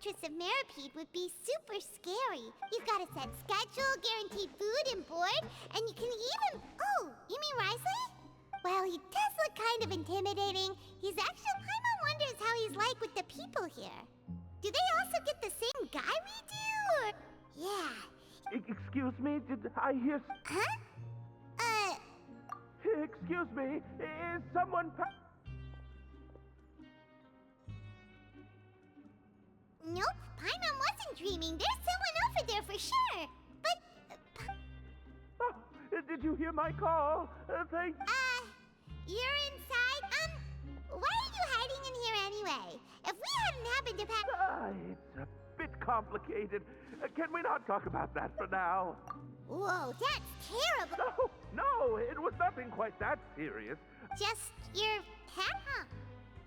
Fortress of Meripede would be super scary. You've got a set schedule, guaranteed food and board, and you can even... Oh, you mean Wriothesley? Well, he does look kind of intimidating. He's actually... Paimon wonders how he's like with the people here. Do they also get the same guy we do, or... Yeah. Excuse me, did I hear... Huh? Excuse me, is someone... Nope, Paimon wasn't dreaming. There's someone over there for sure. But... Oh, did you hear my call? Thank... You're inside? Why are you hiding in here anyway? If we hadn't happened to pass... It's a bit complicated. Can we not talk about that for now? Whoa, that's terrible. No, it was nothing quite that serious. Just your hat?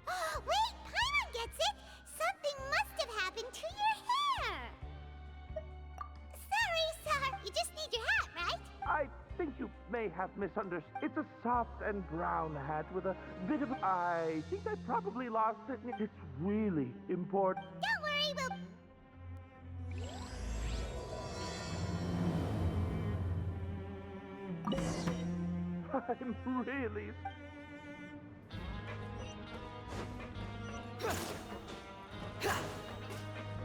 Huh? Wait, Paimon gets it! Something must have happened to your hair! Sorry, you just need your hat, right? I think you may have misunderstood. It's a soft and brown hat with a bit of... I think I probably lost it. It's really important. Don't worry, we'll... I'm really...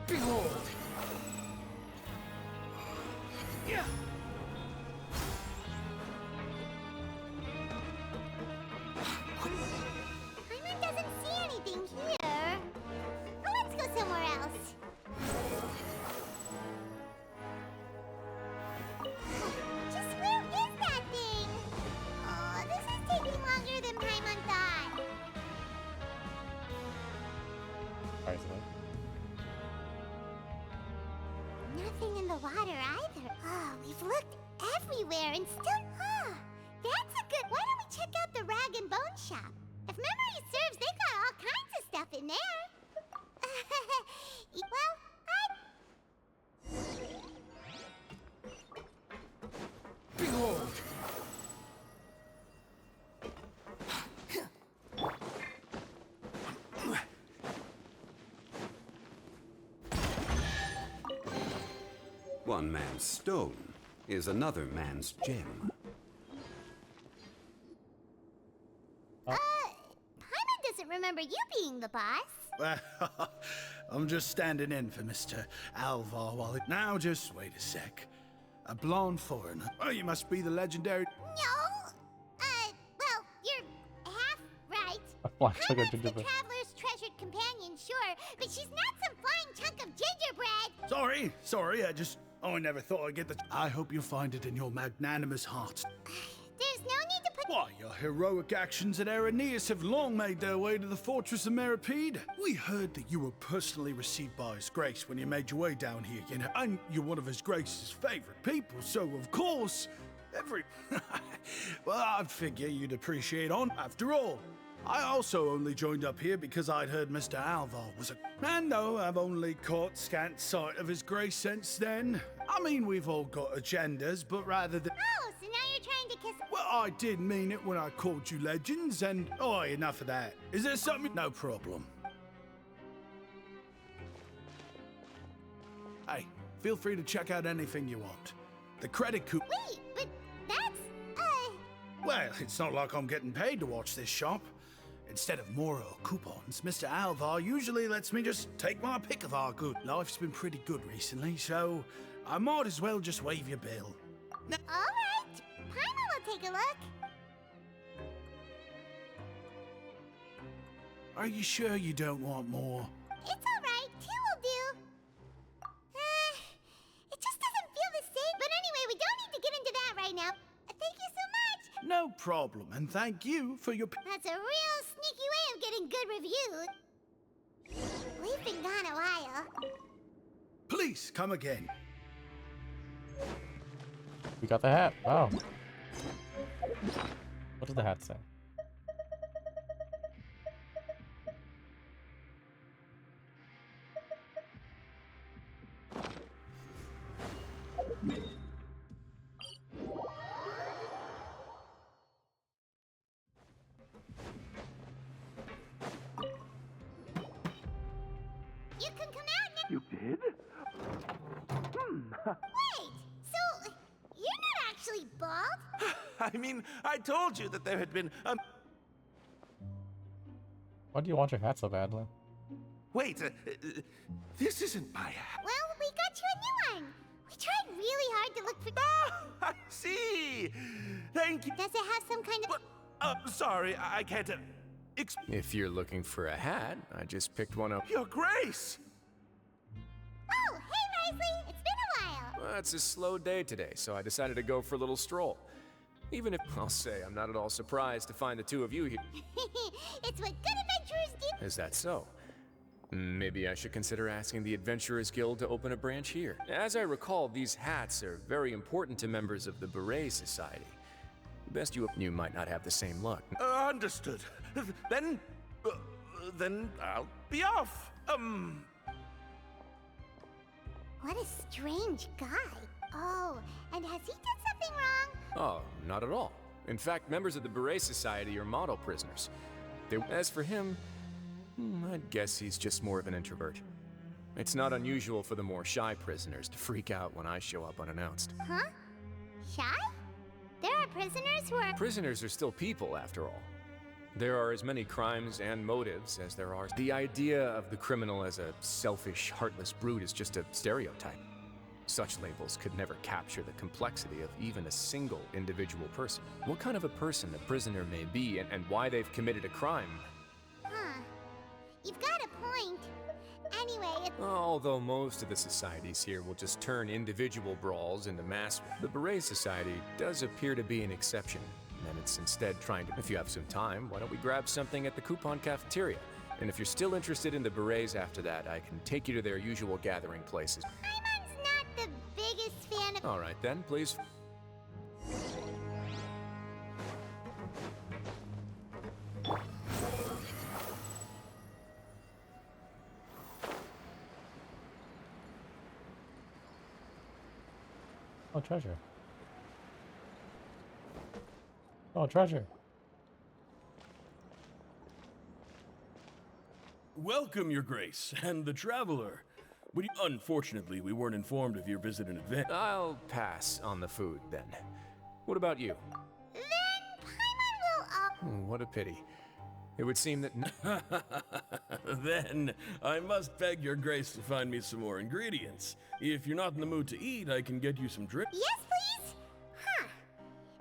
Behold! Yeah. Paimon doesn't see anything here. Let's go somewhere else. Just where is that thing? Oh, this is taking longer than Paimon thought. Wriothesley. Nothing in the water either. Oh, we've looked everywhere and still... that's a good... Why don't we check out the rag and bone shop? If memory serves, they got all kinds of stuff in there. Well, Behold! One man's stone is another man's gem. Paimon doesn't remember you being the boss. I'm just standing in for Mr. Alvar while it... Now, just wait a sec. A blonde foreigner. Oh, you must be the legendary... No. Well, you're half right. A flash like a Paimon's the gingerbread. traveler's treasured companion, sure, but she's not some flying chunk of gingerbread. Sorry, I never thought I'd get the... I hope you find it in your magnanimous heart. There's no need to put... Why, your heroic actions at Aeneas have long made their way to the Fortress of Meripede. We heard that you were personally received by His Grace when you made your way down here, you know, and you're one of His Grace's favorite people, so of course, well, I'd figure you'd appreciate on. After all, I also only joined up here because I'd heard Mr. Alvar was a... And no, I've only caught scant sight of His Grace since then. I mean, we've all got agendas, but rather than... Oh, so now you're trying to kiss... Well, I did mean it when I called you legends, and... Oh, enough of that. Is there something... No problem. Hey, feel free to check out anything you want. The credit coup... Wait, but that's... Well, it's not like I'm getting paid to watch this shop. Instead of more coupons, Mr. Alvar usually lets me just take my pick of our good. Life's been pretty good recently, so I might as well just waive your bill. All right. Paimon will take a look. Are you sure you don't want more? It's all right. Two will do. It just doesn't feel the same. But anyway, we don't need to get into that right now. Thank you so much. No problem, and thank you for your... That's a real sneaky way of getting good reviews. We've been gone a while. Please, come again. We got the hat. Wow. What does the hat say? You can come out You did? Wait, so you're not actually bald? I mean, I told you that there had been a... Why do you want your hat so badly? Wait, this isn't my hat. Well, we got you a new one. We tried really hard to look for... Ah, I see. Thank you. Does it have some kind of... But, sorry, I can't... If you're looking for a hat, I just picked one up. Your Grace! Oh, hey, Wriothesley. It's been a while. Well, it's a slow day today, so I decided to go for a little stroll. Even if, I'll say, I'm not at all surprised to find the two of you here. It's what good adventurers do. Is that so? Maybe I should consider asking the Adventurers Guild to open a branch here. As I recall, these hats are very important to members of the Beret Society. Best you might not have the same luck. Understood. Then I'll be off. What a strange guy. Oh, and has he done something wrong? Oh, not at all. In fact, members of the Beret Society are model prisoners. As for him, I'd guess he's just more of an introvert. It's not unusual for the more shy prisoners to freak out when I show up unannounced. Huh? Shy? There are prisoners who are... Prisoners are still people, after all. There are as many crimes and motives as there are. The idea of the criminal as a selfish, heartless brute is just a stereotype. Such labels could never capture the complexity of even a single individual person. What kind of a person a prisoner may be and why they've committed a crime. Huh. You've got a point. Anyway, Although most of the societies here will just turn individual brawls into mass, the Beret Society does appear to be an exception. And it's instead trying to, if you have some time, why don't we grab something at the Coupon Cafeteria? And if you're still interested in the Berets after that, I can take you to their usual gathering places. Paimon's not the biggest fan of... All right then, please. Oh, treasure. Oh, treasure. Welcome, Your Grace, and the Traveler. Unfortunately, we weren't informed of your visit in advance. I'll pass on the food then. What about you? Then Paimon will... What a pity. It would seem that... Then, I must beg Your Grace to find me some more ingredients. If you're not in the mood to eat, I can get you some drink. Yes, please?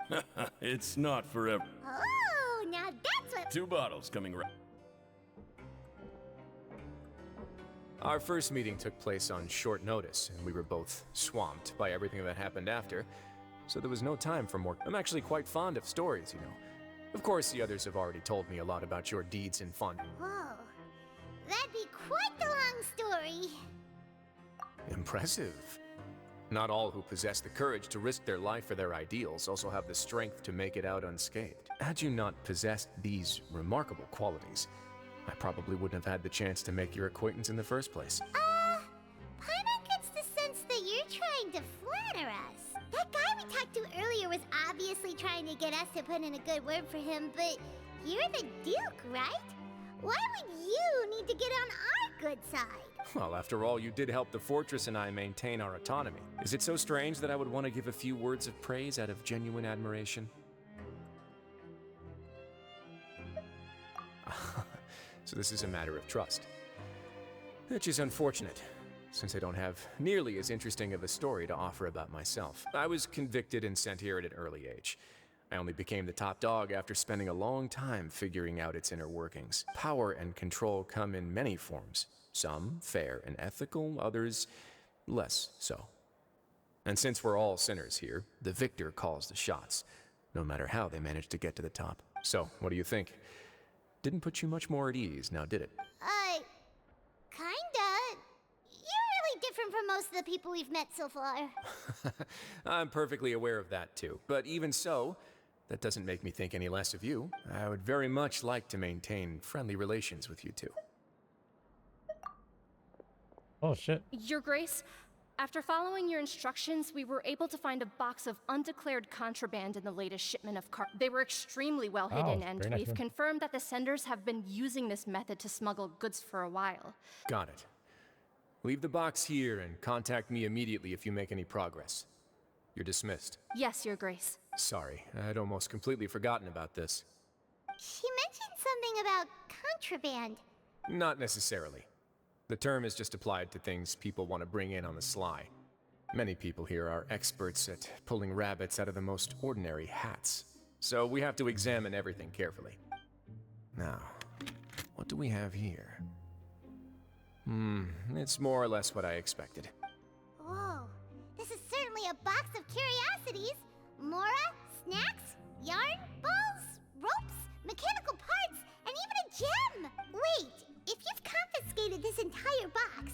Huh. It's not forever. Oh, now that's what... 2 bottles coming right. Our first meeting took place on short notice, and we were both swamped by everything that happened after, so there was no time for more. I'm actually quite fond of stories, you know. Of course, the others have already told me a lot about your deeds in fun. Whoa. That'd be quite the long story. Impressive. Not all who possess the courage to risk their life for their ideals also have the strength to make it out unscathed. Had you not possessed these remarkable qualities, I probably wouldn't have had the chance to make your acquaintance in the first place. Paimon gets the sense that you're trying to flatter us. That guy we talked to earlier was obviously trying to get us to put in a good word for him, but you're the Duke, right? Why would you need to get on our good side? Well, after all, you did help the fortress and I maintain our autonomy. Is it so strange that I would want to give a few words of praise out of genuine admiration? So this is a matter of trust. Which is unfortunate, since I don't have nearly as interesting of a story to offer about myself. I was convicted and sent here at an early age. I only became the top dog after spending a long time figuring out its inner workings. Power and control come in many forms. Some fair and ethical, others less so. And since we're all sinners here, the victor calls the shots, no matter how they manage to get to the top. So, what do you think? Didn't put you much more at ease, now did it? Kinda. You're really different from most of the people we've met so far. I'm perfectly aware of that too. But even so, that doesn't make me think any less of you. I would very much like to maintain friendly relations with you two. Oh, shit. Your Grace, after following your instructions, we were able to find a box of undeclared contraband in the latest shipment of They were extremely well hidden, and very nice. we've confirmed that the senders have been using this method to smuggle goods for a while. Got it. Leave the box here and contact me immediately if you make any progress. You're dismissed. Yes, Your Grace. Sorry, I'd almost completely forgotten about this. She mentioned something about contraband. Not necessarily. The term is just applied to things people want to bring in on the sly. Many people here are experts at pulling rabbits out of the most ordinary hats. So we have to examine everything carefully. Now, what do we have here? It's more or less what I expected. Whoa, this is certainly a box of curiosities. Mora, snacks, yarn, balls, ropes, mechanical parts, and even a gem! Wait, if you've confiscated this entire box,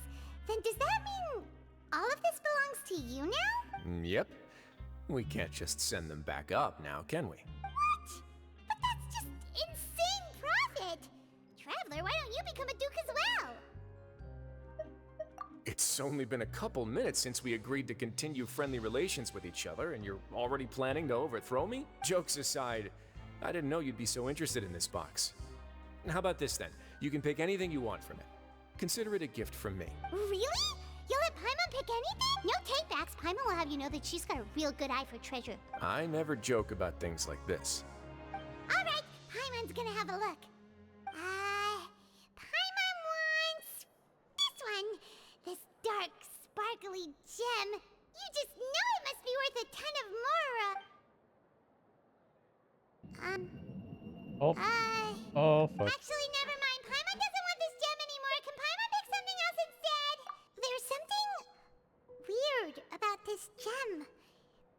then does that mean all of this belongs to you now? Yep. We can't just send them back up now, can we? What? But that's just insane profit! Traveler, why don't you become a duke as well? It's only been a couple minutes since we agreed to continue friendly relations with each other, and you're already planning to overthrow me? Jokes aside, I didn't know you'd be so interested in this box. How about this then? You can pick anything you want from it. Consider it a gift from me. Really? You'll let Paimon pick anything? No takebacks. Paimon will have you know that she's got a real good eye for treasure. I never joke about things like this. Alright, Paimon's gonna have a look. Paimon wants this one. This dark, sparkly gem. You just know it must be worth a ton of Mora. Oh, fuck. Actually, never mind. Paimon doesn't want this gem anymore. Can Paimon pick something else instead? There's something weird about this gem.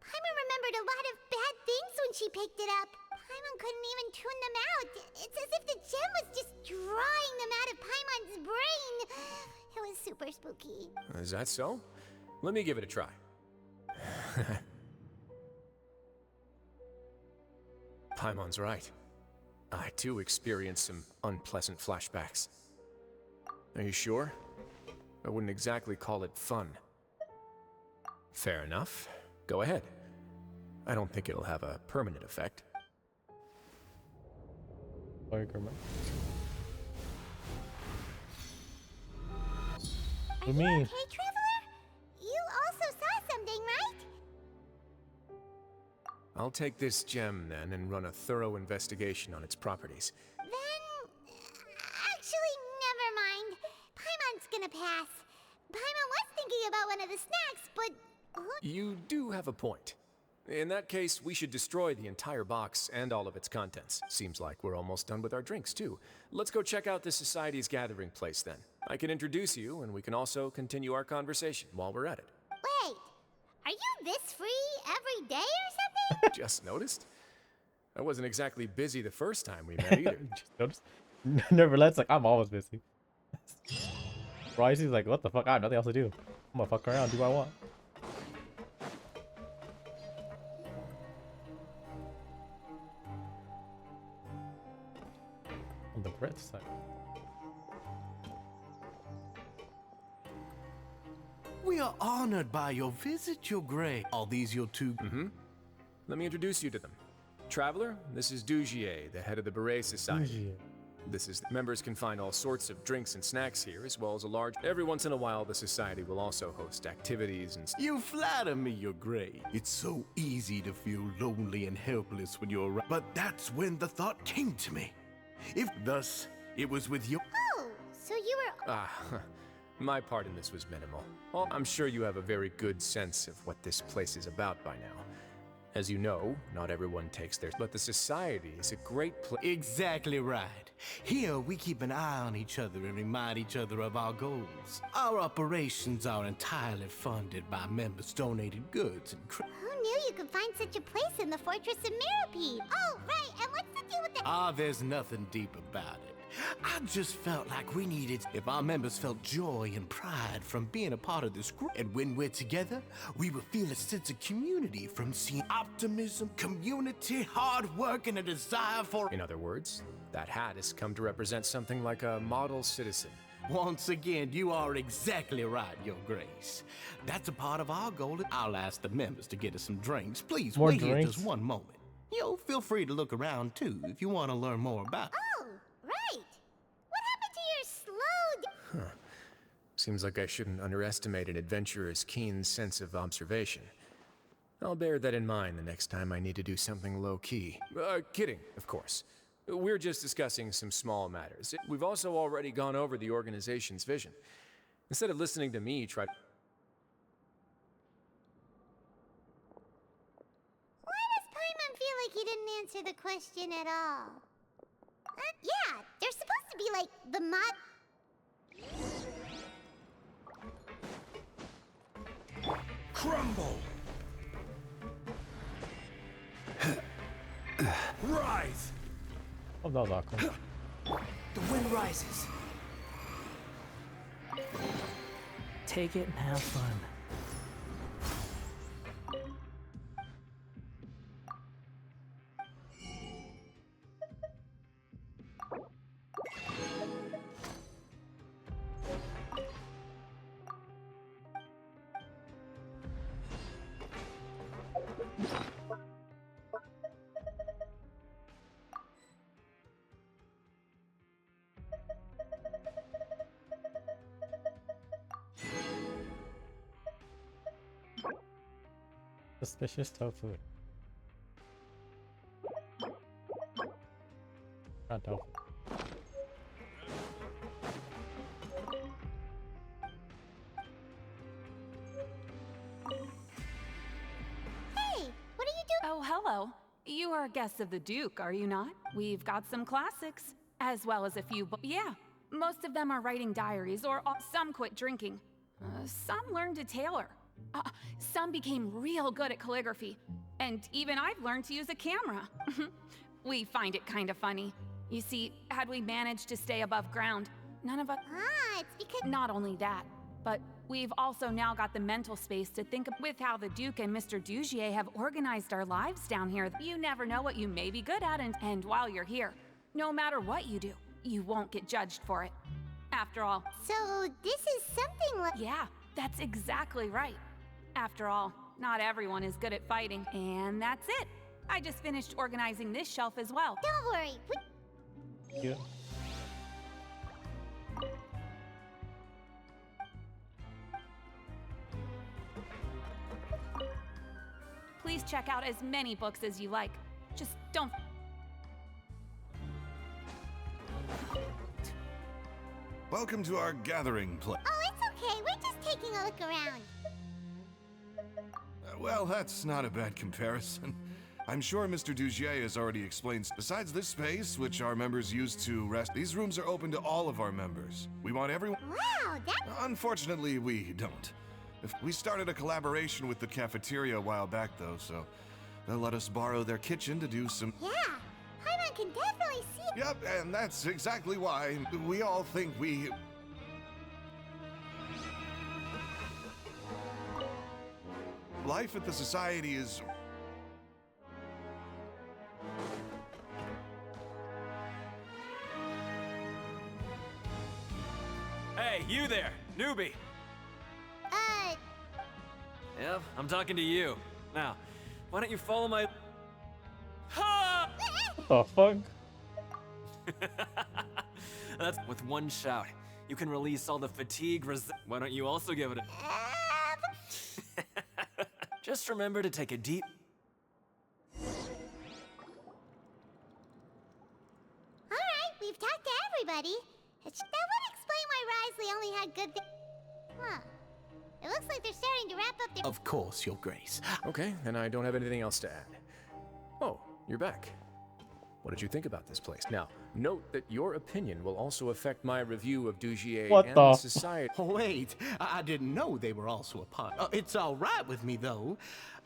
Paimon remembered a lot of bad things when she picked it up. Paimon couldn't even tune them out. It's as if the gem was just drawing them out of Paimon's brain. It was super spooky. Is that so? Let me give it a try. Paimon's right. I too experienced some unpleasant flashbacks. Are you sure? I wouldn't exactly call it fun. Fair enough. Go ahead. I don't think it'll have a permanent effect. Are you okay, Traveler? You also saw something, right? I'll take this gem then and run a thorough investigation on its properties. Then, actually, never mind. Paimon's gonna pass. Paimon was thinking about one of the snacks, but... You do have a point. In that case, we should destroy the entire box and all of its contents. Seems like we're almost done with our drinks, too. Let's go check out the Society's gathering place, then. I can introduce you, and we can also continue our conversation while we're at it. Wait, are you this free every day or something? Just noticed? I wasn't exactly busy the first time we met either. Just noticed. Nevertheless, like, I'm always busy. Wriothesley's like, what the fuck? I have nothing else to do. I'm gonna fuck around, do what I want. On the breadth side. We are honored by your visit, Your Grace. Are these your two? Let me introduce you to them. Traveler, this is Dugier, the head of the Beret Society. Members can find all sorts of drinks and snacks here, as well as a large... Every once in a while, the Society will also host activities and... You flatter me, Your Grace. It's so easy to feel lonely and helpless when you're around. But that's when the thought came to me. If thus, it was with you. Oh, so you were... My part in this was minimal. Well, I'm sure you have a very good sense of what this place is about by now. As you know, not everyone takes theirs, but the Society is a great place. Exactly right. Here, we keep an eye on each other and remind each other of our goals. Our operations are entirely funded by members' donated goods and Who knew you could find such a place in the Fortress of Mirapede? Oh, right, and what's the deal with the... there's nothing deep about it. I just felt like we needed, if our members felt joy and pride from being a part of this group, and when we're together, we will feel a sense of community from seeing optimism, community, hard work, and a desire for... In other words, that hat has come to represent something like a model citizen. Once again, you are exactly right, Your Grace. That's a part of our goal. I'll ask the members to get us some drinks. Please More wait here drinks? just one moment. Feel free to look around, too, if you want to learn more about... Oh, right. What happened to your slow... Seems like I shouldn't underestimate an adventurer's keen sense of observation. I'll bear that in mind the next time I need to do something low-key. Kidding, of course. We're just discussing some small matters. We've also already gone over the organization's vision. Instead of listening to me try... Why does Paimon feel like he didn't answer the question at all? Yeah, they're supposed to be like the Crumble! Rise! Oh, that was awkward. The wind rises. Take it and have fun. Suspicious tofu. Not tofu. Hey, what are you doing? Oh, hello. You are guests of the Duke, are you not? We've got some classics, as well as a few yeah, most of them are writing diaries, or some quit drinking. Some learned to tailor. Some became real good at calligraphy. And even I've learned to use a camera. We find it kind of funny. You see, had we managed to stay above ground, none of us... It's because... Not only that, but we've also now got the mental space to think with how the Duke and Mr. Dugier have organized our lives down here. You never know what you may be good at, and while you're here, no matter what you do, you won't get judged for it. After all... So, this is something like... Yeah, that's exactly right. After all, not everyone is good at fighting, and that's it. I just finished organizing this shelf as well. Don't worry. Yeah. Please check out as many books as you like. Just don't... Welcome to our gathering place. Oh, it's okay. We're just taking a look around. Well, that's not a bad comparison. I'm sure Mr. Dugier has already explained. Besides this space, which our members use to rest, these rooms are open to all of our members. We want everyone... Wow, that... Unfortunately, we don't. We started a collaboration with the cafeteria a while back, though, so they'll let us borrow their kitchen to do some... Yeah, Paimon can definitely see... Yep, and that's exactly why we all think we... Life at the Society is... Hey, you there, newbie! Yep, I'm talking to you. Now, why don't you follow my... Ha! What the fuck? That's with one shout. You can release all the fatigue Why don't you also give it a... Just remember to take a deep... Alright, we've talked to everybody. That would explain why Wriothesley only had good Huh. It looks like they're starting to wrap up their... Of course, Your Grace. Okay, then I don't have anything else to add. Oh, you're back. What did you think about this place? Now, note that your opinion will also affect my review of Dugier and the Society. Wait, I didn't know they were also a part. It's all right with me, though.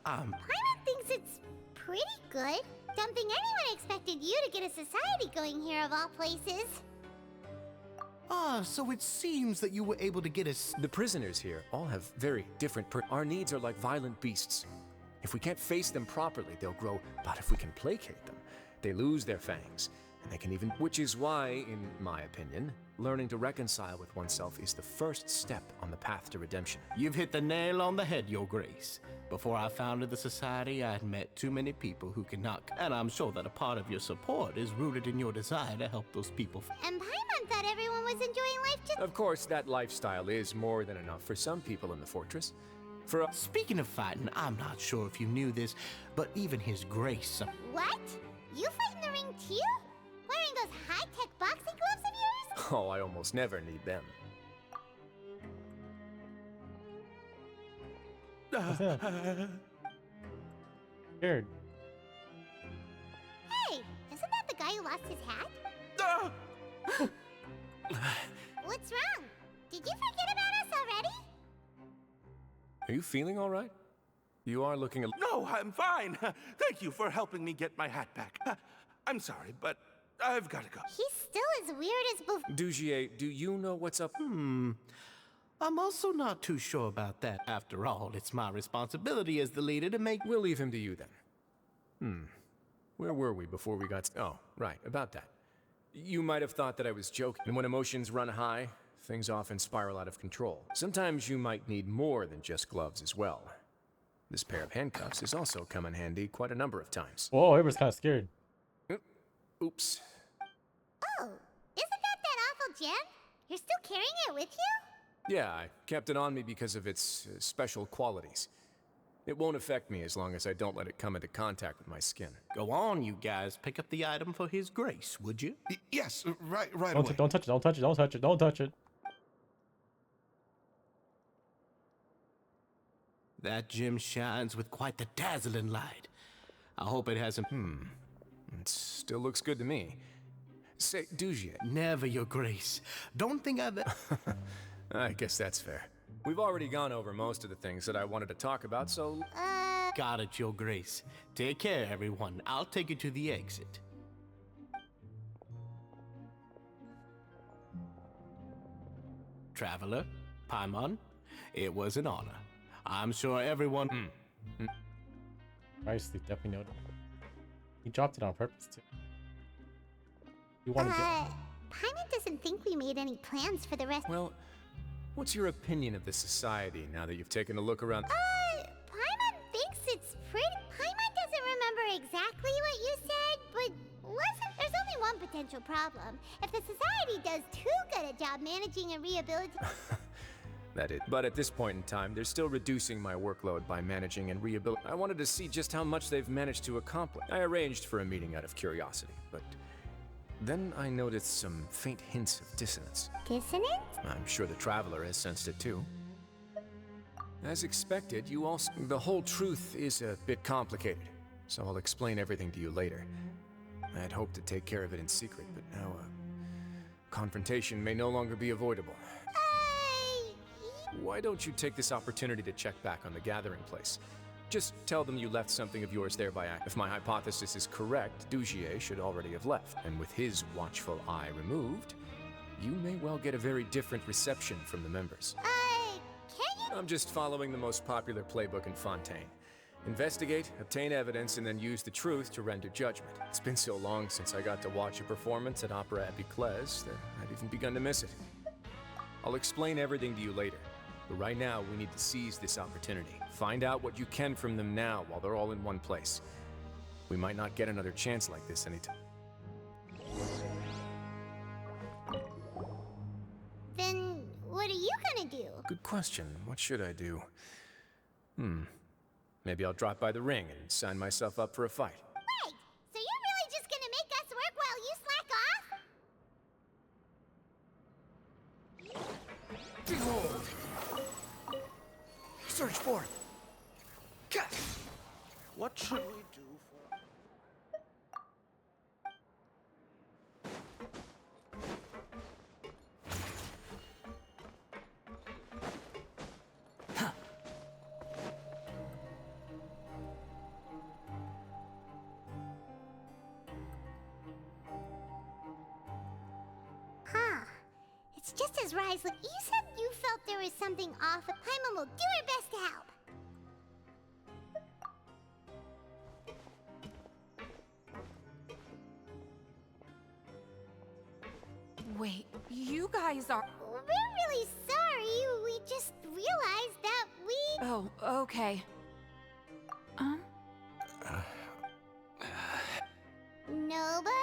Paimon thinks it's pretty good. Don't think anyone expected you to get a society going here of all places. So it seems that you were able to get us... The prisoners here all have very different our needs are like violent beasts. If we can't face them properly, they'll grow, but if we can placate them, they lose their fangs. and they can even... Which is why, in my opinion, learning to reconcile with oneself is the first step on the path to redemption. You've hit the nail on the head, Your Grace. Before I founded the Society, I had met too many people who could not... And I'm sure that a part of your support is rooted in your desire to help those people. And Paimon thought everyone was enjoying life just... Of course, that lifestyle is more than enough for some people in the fortress. Speaking of fighting, I'm not sure if you knew this, but even His Grace... What? You fight in the ring too? Wearing those high-tech boxing gloves of yours? Oh, I almost never need them. Scared. Hey, isn't that the guy who lost his hat? What's wrong? Did you forget about us already? Are you feeling all right? You are looking a... No, I'm fine. Thank you for helping me get my hat back. I'm sorry, but I've got to go. He's still as weird as before. Dugier, do you know what's up? I'm also not too sure about that. After all, it's my responsibility as the leader to make... We'll leave him to you then. Where were we before we got... Oh, right, about that. You might have thought that I was joking. And when emotions run high, things often spiral out of control. Sometimes you might need more than just gloves as well. This pair of handcuffs has also come in handy quite a number of times. Whoa, everyone's kind of scared. Oops. Oh, isn't that awful gem? You're still carrying it with you? Yeah, I kept it on me because of its special qualities. It won't affect me as long as I don't let it come into contact with my skin. Go on, you guys. Pick up the item for His Grace, would you? Yes, right away. Don't touch it, don't touch it, don't touch it, don't touch it. That gem shines with quite the dazzling light. I hope it hasn't... It still looks good to me. Say, Dugier. Never, Your Grace. Don't think I've... I guess that's fair. We've already gone over most of the things that I wanted to talk about, so... Got it, Your Grace. Take care, everyone. I'll take you to the exit. Traveler, Paimon, it was an honor. I'm sure everyone... Wriothesley definitely noted. He dropped it on purpose, too. You want to get... Paimon doesn't think we made any plans for the rest... Well, what's your opinion of the society now that you've taken a look around? Paimon thinks it's pretty... Paimon doesn't remember exactly what you said, but there's only one potential problem. If the society does too good a job managing and rehabilitating... But at this point in time, they're still reducing my workload by managing and rehabilitating. I wanted to see just how much they've managed to accomplish. I arranged for a meeting out of curiosity, but then I noticed some faint hints of dissonance. Dissonance? I'm sure the Traveler has sensed it too. As expected, you also... The whole truth is a bit complicated, so I'll explain everything to you later. I had hoped to take care of it in secret, but now confrontation may no longer be avoidable. Why don't you take this opportunity to check back on the gathering place? Just tell them you left something of yours there by accident. If my hypothesis is correct, Dugier should already have left, and with his watchful eye removed, you may well get a very different reception from the members. Can you? I'm just following the most popular playbook in Fontaine. Investigate, obtain evidence, and then use the truth to render judgment. It's been so long since I got to watch a performance at Opera Epiclese that I've even begun to miss it. I'll explain everything to you later. But right now, we need to seize this opportunity. Find out what you can from them now while they're all in one place. We might not get another chance like this anytime. Then what are you gonna do? Good question. What should I do? Maybe I'll drop by the ring and sign myself up for a fight. Wait! So you're really just gonna make us work while you slack off? Behold! Search for it. Cut! What should we do for... It's just as Wriothesley. You said you felt there was something off. Paimon will do her best to help. Wait, you guys are... We're really sorry. We just realized that we... Oh, okay. Nobody?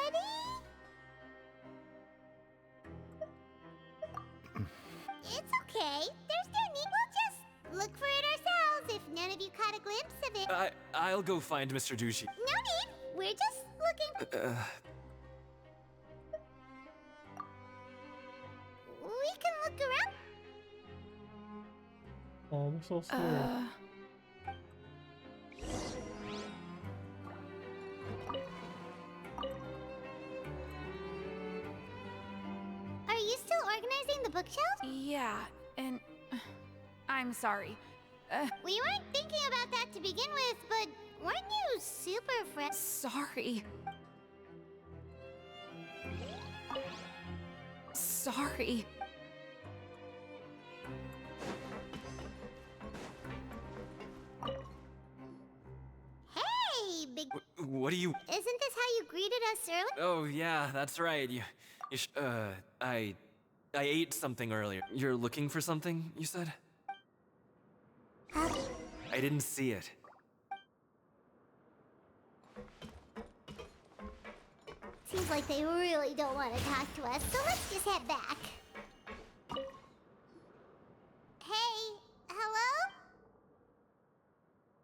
It's okay. There's no need. We'll just look for it ourselves if none of you caught a glimpse of it. I'll go find Mr. Douchey. No need. We're just looking. We can look around. Oh, they're so scared. Are you still organizing the bookshelf? Yeah, and... I'm sorry. We weren't thinking about that to begin with, but weren't you super Sorry. Sorry. Hey, big... What do you... Isn't this how you greeted us earlier? Oh, yeah, that's right. I ate something earlier. You're looking for something, you said? I didn't see it. Seems like they really don't want to talk to us, so let's just head back. Hey, hello?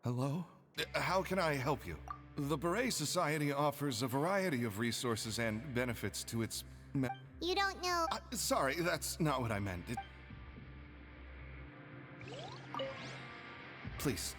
Hello? How can I help you? The Beret Society offers a variety of resources and benefits to its You don't know... sorry, that's not what I meant. Please.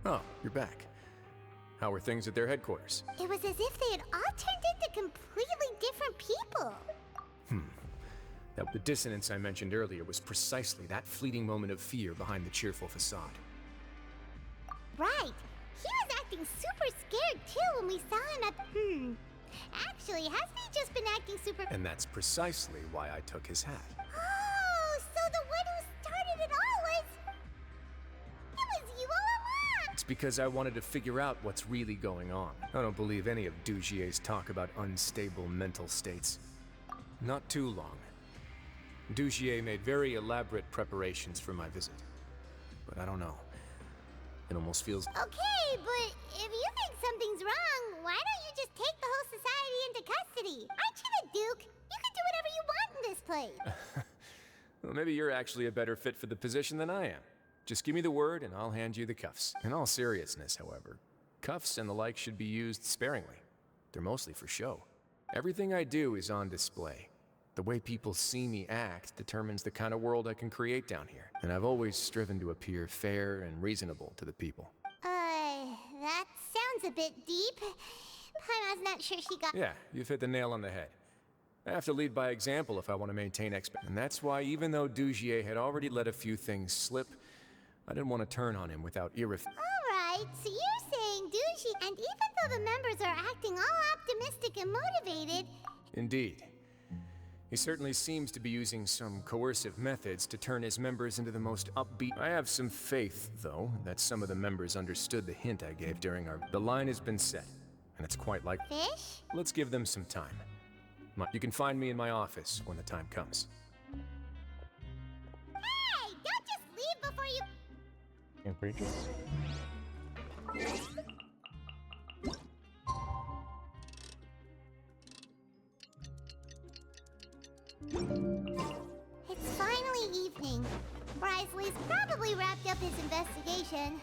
Oh, you're back. How were things at their headquarters? It was as if they had all turned into completely different people. The dissonance I mentioned earlier was precisely that fleeting moment of fear behind the cheerful facade. Right. He was acting super scared too when we saw him at... Actually, hasn't he just been acting super... And that's precisely why I took his hat. Oh, so the one who started it all was... It was you all along! It's because I wanted to figure out what's really going on. I don't believe any of Dugier's talk about unstable mental states. Not too long. Dugier made very elaborate preparations for my visit. But I don't know. It almost feels... Okay, but if you think something's wrong, why don't you just take the whole society into custody? Aren't you the Duke? You can do whatever you want in this place. Well, maybe you're actually a better fit for the position than I am. Just give me the word and I'll hand you the cuffs. In all seriousness, however, cuffs and the like should be used sparingly. They're mostly for show. Everything I do is on display. The way people see me act determines the kind of world I can create down here. And I've always striven to appear fair and reasonable to the people. That sounds a bit deep. Paimon's not sure she got... Yeah, you've hit the nail on the head. I have to lead by example if I want to maintain And that's why even though Dugier had already let a few things slip, I didn't want to turn on him without Alright, so you're saying Dugi... And even though the members are acting all optimistic and motivated... Indeed. He certainly seems to be using some coercive methods to turn his members into the most upbeat. I have some faith, though, that some of the members understood the hint I gave during our... The line has been set, and it's quite like... Fish? Let's give them some time. You can find me in my office when the time comes. Hey! Don't just leave before you... And creatures? It's finally evening. Wriothesley's probably wrapped up his investigation.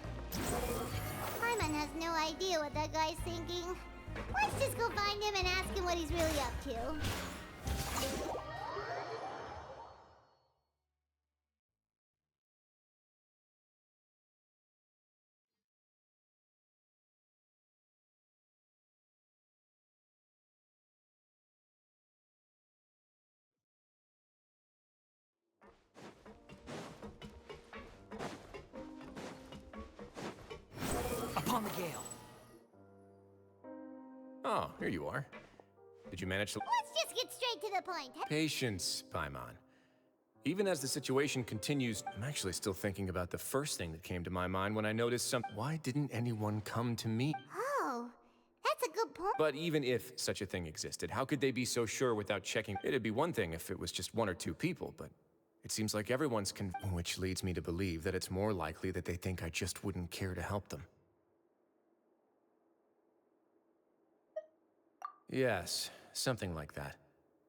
Paimon has no idea what that guy's thinking. Let's just go find him and ask him what he's really up to. Upon the gale. Oh, here you are. Did you manage to... Let's just get straight to the point. Patience, Paimon. Even as the situation continues, I'm actually still thinking about the first thing that came to my mind when I noticed some... Why didn't anyone come to me? Oh, that's a good point. But even if such a thing existed, how could they be so sure without checking? It'd be one thing if it was just one or two people, but it seems like everyone's which leads me to believe that it's more likely that they think I just wouldn't care to help them. Yes, something like that.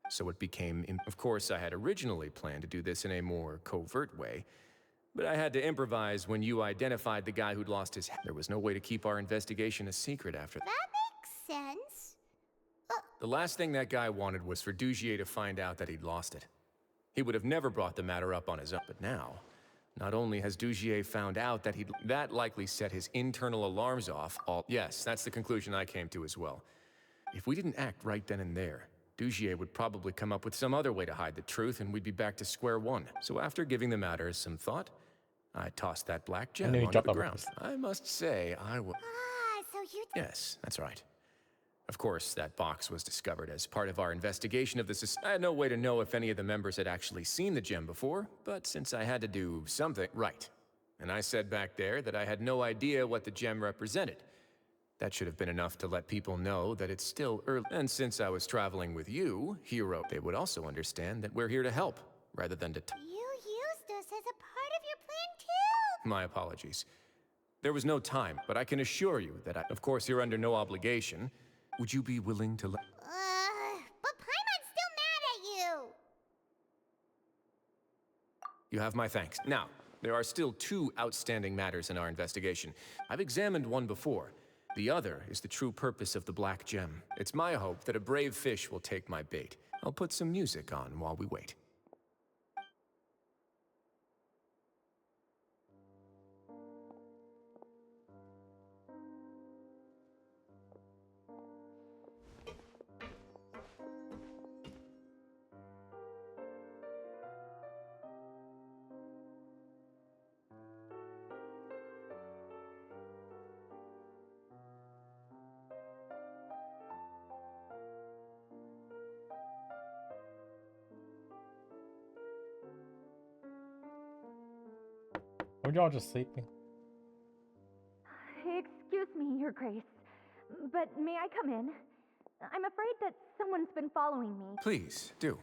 So it became... Of course, I had originally planned to do this in a more covert way, but I had to improvise when you identified the guy who'd lost his... There was no way to keep our investigation a secret after that. That makes sense. The last thing that guy wanted was for Dugier to find out that he'd lost it. He would have never brought the matter up on his own, but now... Not only has Dugier found out that that likely set his internal alarms off, Yes, that's the conclusion I came to as well. If we didn't act right then and there, Dugier would probably come up with some other way to hide the truth and we'd be back to square one. So after giving the matter some thought, I tossed that black gem onto the ground. I must say, I was... So you... Yes, that's right. Of course, that box was discovered as part of our investigation of the... I had no way to know if any of the members had actually seen the gem before, but since I had to do something... Right. And I said back there that I had no idea what the gem represented. That should have been enough to let people know that it's still early. And since I was traveling with you, Hero, they would also understand that we're here to help, rather than to... You used us as a part of your plan too! My apologies. There was no time, but I can assure you that of course, you're under no obligation. Would you be willing to let... But Paimon's still mad at you! You have my thanks. Now, there are still two outstanding matters in our investigation. I've examined one before. The other is the true purpose of the black gem. It's my hope that a brave fish will take my bait. I'll put some music on while we wait. Or y'all just sleeping? Excuse me, Your Grace, but may I come in? I'm afraid that someone's been following me. Please, do.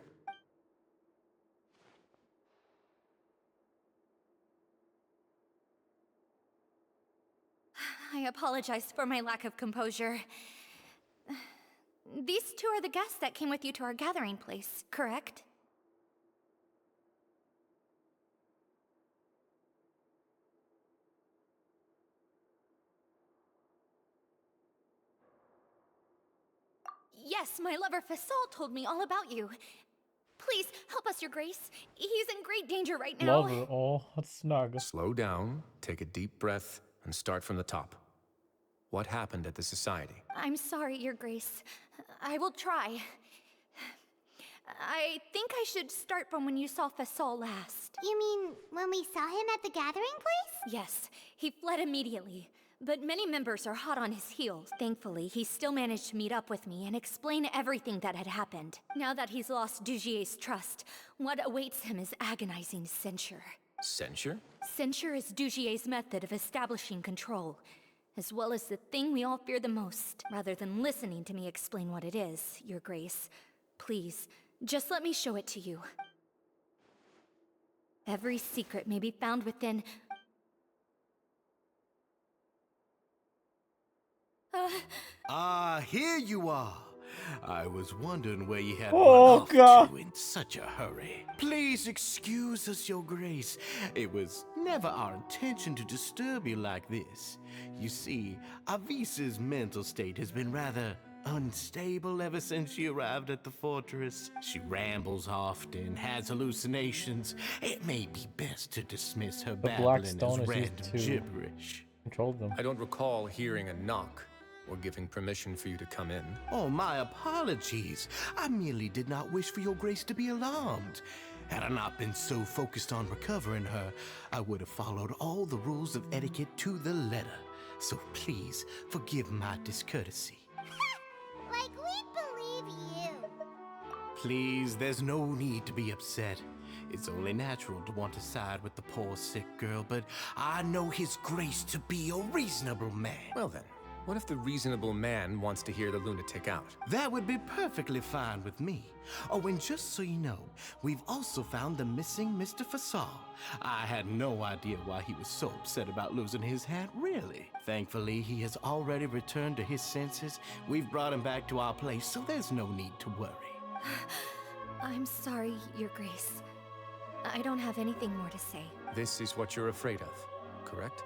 I apologize for my lack of composure. These two are the guests that came with you to our gathering place, correct? Yes, my lover Fasol told me all about you. Please, help us, Your Grace. He's in great danger right now. Lover, oh, that's snug. Slow down, take a deep breath, and start from the top. What happened at the society? I'm sorry, Your Grace. I will try. I think I should start from when you saw Fasol last. You mean when we saw him at the gathering place? Yes, he fled immediately. But many members are hot on his heels. Thankfully, he still managed to meet up with me and explain everything that had happened. Now that he's lost Dugier's trust, what awaits him is agonizing censure. Censure? Censure is Dugier's method of establishing control, as well as the thing we all fear the most. Rather than listening to me explain what it is, Your Grace, please, just let me show it to you. Every secret may be found within... Here you are. I was wondering where you had Oh, run off God. to in such a hurry. Please excuse us, Your Grace. It was never our intention to disturb you like this. You see, Avisa's mental state has been rather unstable ever since she arrived at the fortress. She rambles often, has hallucinations. It may be best to dismiss her Black babbling Stone as is random used to gibberish. control them. I don't recall hearing a knock or giving permission for you to come in. Oh, my apologies. I merely did not wish for Your Grace to be alarmed. Had I not been so focused on recovering her, I would have followed all the rules of etiquette to the letter. So please, forgive my discourtesy. Like we believe you. Please, there's no need to be upset. It's only natural to want to side with the poor sick girl, but I know His Grace to be a reasonable man. Well then, what if the reasonable man wants to hear the lunatic out? That would be perfectly fine with me. Oh, and just so you know, we've also found the missing Mr. Fasal. I had no idea why he was so upset about losing his hat, really. Thankfully, he has already returned to his senses. We've brought him back to our place, so there's no need to worry. I'm sorry, Your Grace. I don't have anything more to say. This is what you're afraid of, correct?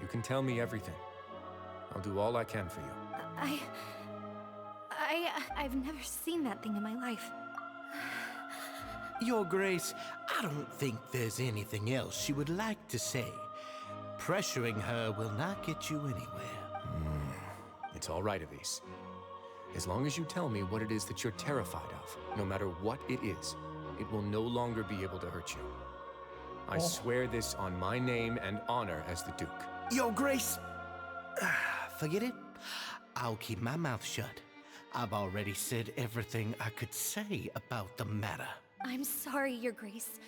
You can tell me everything. I'll do all I can for you. I've never seen that thing in my life. Your Grace, I don't think there's anything else she would like to say. Pressuring her will not get you anywhere. It's all right, Avise. As long as you tell me what it is that you're terrified of, no matter what it is, it will no longer be able to hurt you. I swear this on my name and honor as the Duke. Your Grace, forget it. I'll keep my mouth shut. I've already said everything I could say about the matter. I'm sorry, Your Grace,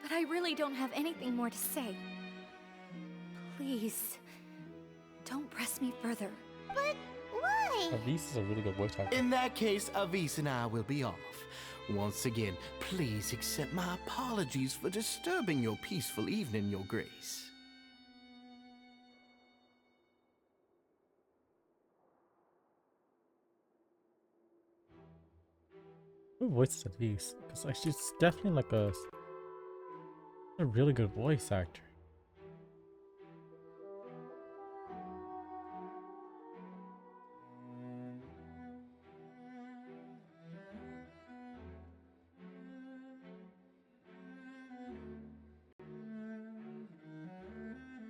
but I really don't have anything more to say. Please, don't press me further. But why? Avise is a really good voice actor. In that case, Avise and I will be off. Once again, please accept my apologies for disturbing your peaceful evening, Your Grace. Who voiced Avise? Because like, she's definitely like a really good voice actor.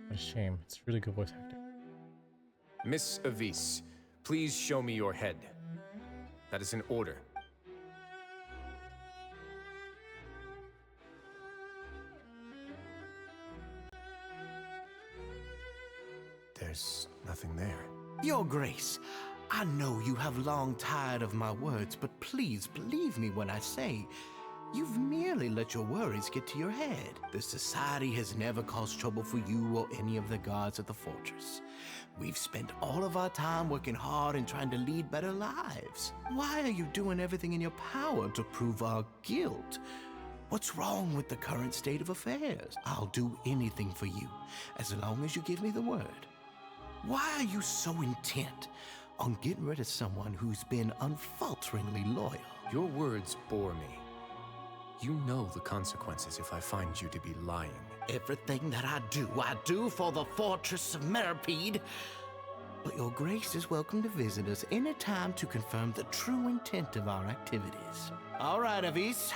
What a shame. It's a really good voice actor. Miss Avise, please show me your head. That is an order. There's nothing there. Your Grace, I know you have long tired of my words, but please believe me when I say You've merely let your worries get to your head. The Society has never caused trouble for you or any of the guards at the fortress. We've spent all of our time working hard and trying to lead better lives. Why are you doing everything in your power to prove our guilt? What's wrong with the current state of affairs? I'll do anything for you, as long as you give me the word. Why are you so intent on getting rid of someone who's been unfalteringly loyal? Your words bore me. You know the consequences if I find you to be lying. Everything that I do for the Fortress of Meripede. But your grace is welcome to visit us anytime to confirm the true intent of our activities. All right, Avis.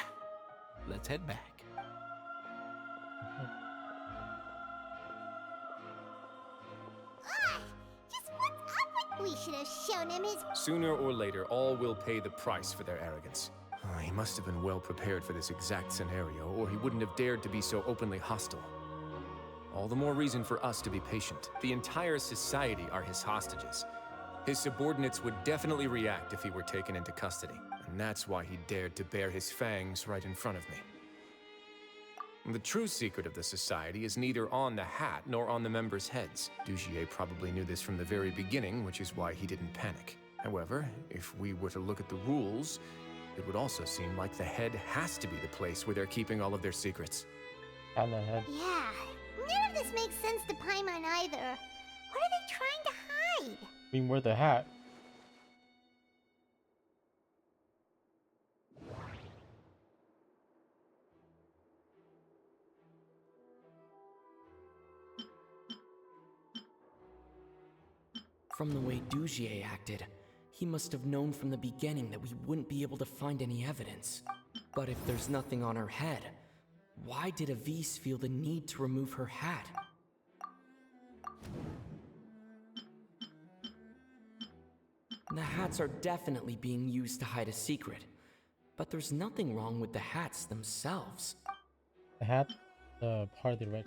Let's head back. Just what's up with... We should have shown him his... Sooner or later, all will pay the price for their arrogance. He must have been well prepared for this exact scenario, or he wouldn't have dared to be so openly hostile. All the more reason for us to be patient. The entire society are his hostages. His subordinates would definitely react if he were taken into custody, and that's why he dared to bare his fangs right in front of me. The true secret of the Society is neither on the hat nor on the members' heads. Dugier probably knew this from the very beginning, which is why he didn't panic. However, if we were to look at the rules, it would also seem like the head has to be the place where they're keeping all of their secrets. On the head. Yeah, none of this makes sense to Paimon either. What are they trying to hide? I mean, wear the hat. From the way Dugier acted, he must have known from the beginning that we wouldn't be able to find any evidence. But if there's nothing on her head, why did Avis feel the need to remove her hat? The hats are definitely being used to hide a secret, but there's nothing wrong with the hats themselves. The hat, the part of the red,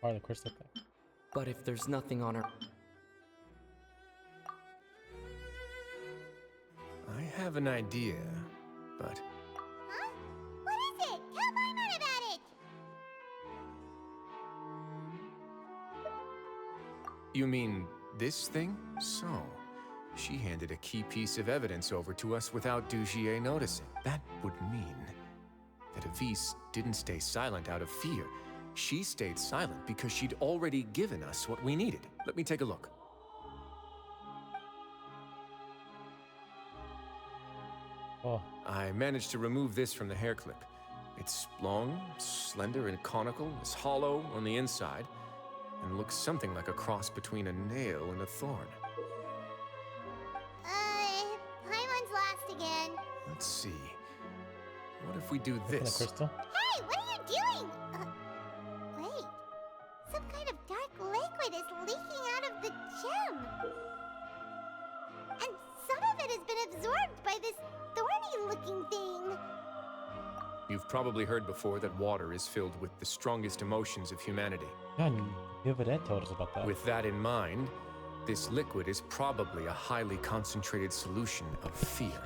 part of the crystal thing. But if there's nothing on her... I have an idea, but... Huh? What is it? Tell Paimon about it! You mean this thing? So, she handed a key piece of evidence over to us without Dugier noticing. That would mean that Avis didn't stay silent out of fear. She stayed silent because she'd already given us what we needed. Let me take a look. Oh. I managed to remove this from the hair clip. It's long, slender, and conical, it's hollow on the inside, and looks something like a cross between a nail and a thorn. Paimon's lost again. Let's see. What if we do this? Crystal? Hey, what are you doing? Wait. Some kind of dark liquid is leaking out of the gem. And some of it has been absorbed by this thorny-looking thing. You've probably heard before that water is filled with the strongest emotions of humanity. Yeah, Yvette told us about that. With that in mind, this liquid is probably a highly concentrated solution of fear.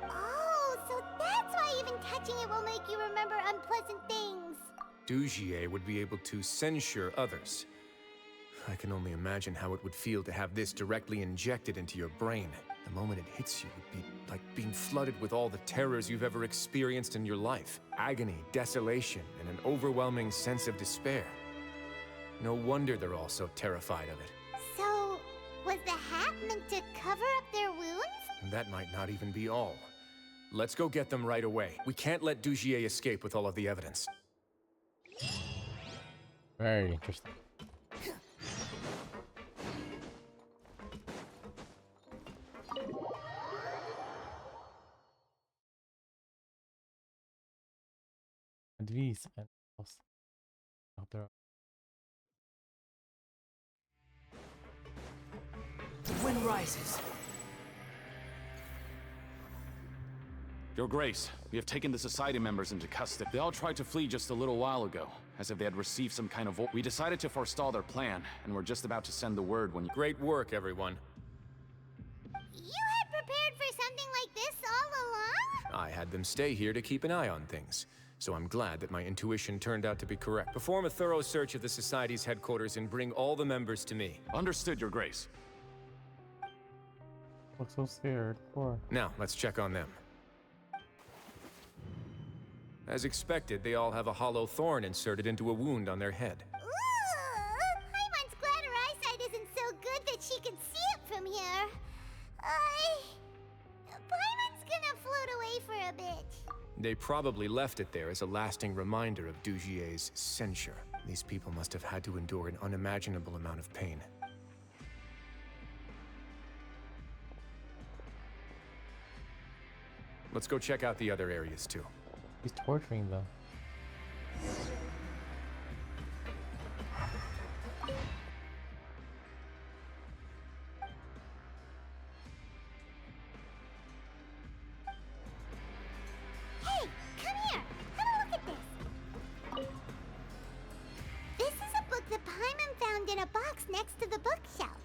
Oh, so that's why even touching it will make you remember unpleasant things. Dugier would be able to censure others. I can only imagine how it would feel to have this directly injected into your brain. The moment it hits you would be like being flooded with all the terrors you've ever experienced in your life. Agony, desolation, and an overwhelming sense of despair. No wonder they're all so terrified of it. So, was the hat meant to cover up their wounds? And that might not even be all. Let's go get them right away. We can't let Dugier escape with all of the evidence. Very interesting. These and else. I hope they're... The wind rises. Your Grace, we have taken the Society members into custody. They all tried to flee just a little while ago, as if they had received some kind of... We decided to forestall their plan, and we're just about to send the word when you... Great work, everyone. You had prepared for something like this all along? I had them stay here to keep an eye on things. So I'm glad that my intuition turned out to be correct. Perform a thorough search of the Society's headquarters and bring all the members to me. Understood, Your Grace. Look so scared. Poor. Now, let's check on them. As expected, they all have a hollow thorn inserted into a wound on their head. Ooh, Paimon's glad her eyesight isn't so good that she can see it from here. Paimon's gonna float away for a bit. They probably left it there as a lasting reminder of Dugier's censure. These people must have had to endure an unimaginable amount of pain. Let's go check out the other areas too. He's torturing them. Hey, come here. Have a look at this. This is a book that Paimon found in a box next to the bookshelf.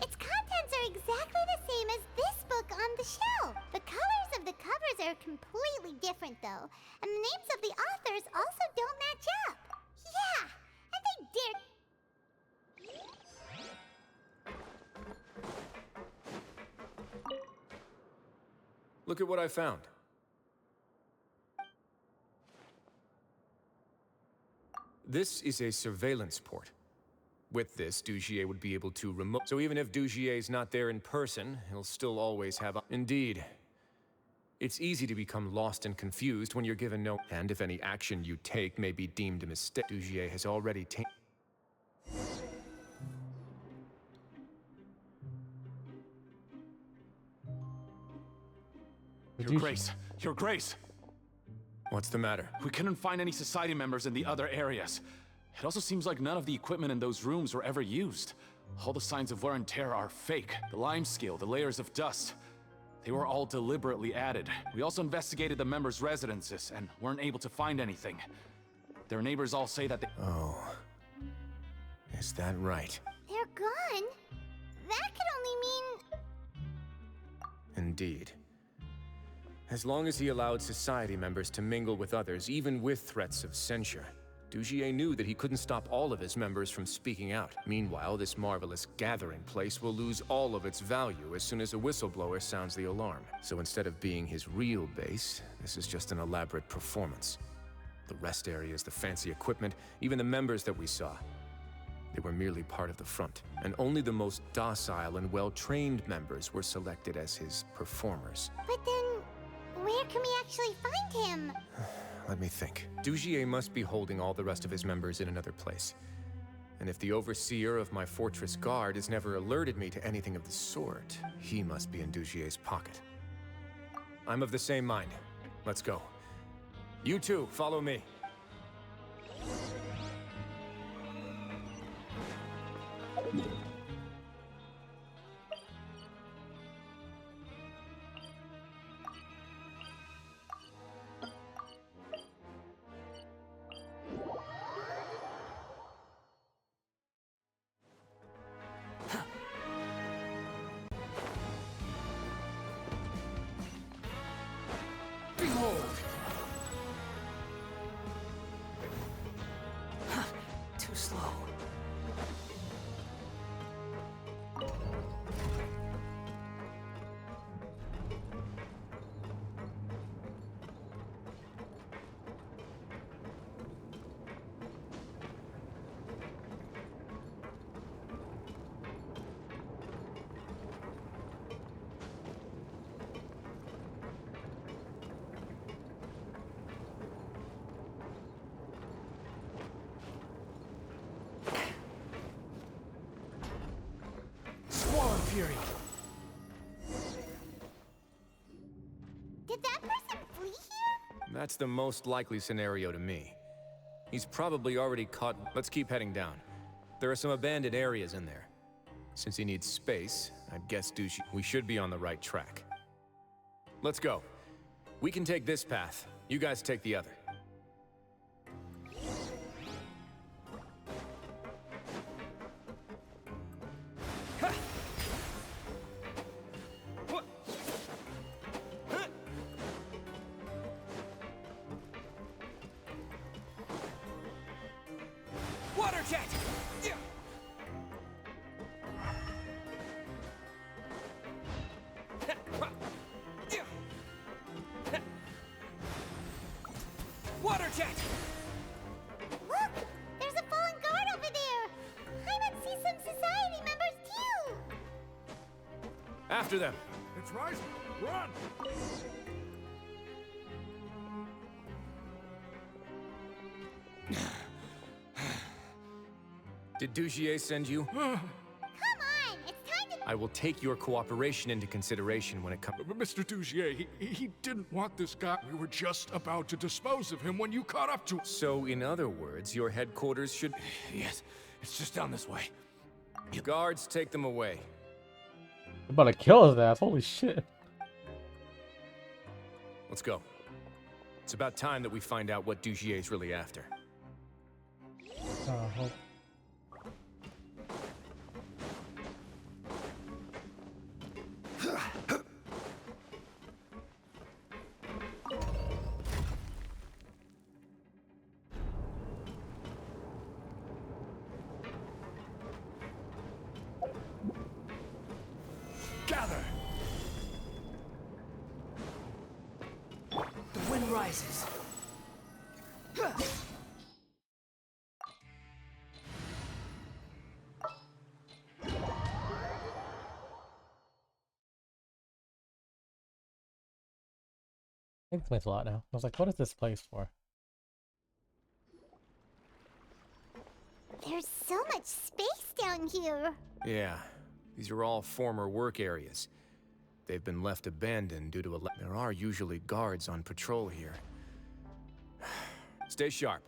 Its contents are exactly the same as this book on the shelf. The colors of the covers are completely different, though, and the names of the authors also don't match up. Yeah, and they dare. Look at what I found. This is a surveillance port. With this, Dugier would be able to remote. So even if Dugier's not there in person, he'll still always have a... Indeed. It's easy to become lost and confused when you're given no... And if any action you take may be deemed a mistake, Dugier has already taken... Your Grace! Your Grace! What's the matter? We couldn't find any Society members in the other areas. It also seems like none of the equipment in those rooms were ever used. All the signs of wear and tear are fake. The lime scale, the layers of dust. They were all deliberately added. We also investigated the members' residences and weren't able to find anything. Their neighbors all say that they... Oh. Is that right? They're gone? That could only mean... Indeed. As long as he allowed Society members to mingle with others, even with threats of censure, Dugier knew that he couldn't stop all of his members from speaking out. Meanwhile, this marvelous gathering place will lose all of its value as soon as a whistleblower sounds the alarm. So instead of being his real base, this is just an elaborate performance. The rest areas, the fancy equipment, even the members that we saw. They were merely part of the front, and only the most docile and well-trained members were selected as his performers. But then, where can we actually find him? Let me think. Dugier must be holding all the rest of his members in another place. And if the overseer of my fortress guard has never alerted me to anything of the sort, he must be in Dugier's pocket. I'm of the same mind. Let's go. You two, follow me. Behold! Too slow. Swarm Fury! Did that person flee here? That's the most likely scenario to me. He's probably already caught... Let's keep heading down. There are some abandoned areas in there. Since he needs space, I'd guess we should be on the right track. Let's go. We can take this path. You guys take the other. jet! Water jet! Look! There's a fallen guard over there! I might see some society members too! After them. It's right. Run! Did Dugier send you? Come on! It's time to... I will take your cooperation into consideration when it comes. Mr. Dugier, he didn't want this guy. We were just about to dispose of him when you caught up to him. So, in other words, your headquarters should... Yes, it's just down this way. Guards, take them away. I'm about to kill his ass. Holy shit. Let's go. It's about time that we find out what Dugier's really after. Hope. Gather! The wind rises. I think it's a lot now. I was like, what is this place for? There's so much space down here! Yeah, these are all former work areas. They've been left abandoned due to a... There are usually guards on patrol here. Stay sharp.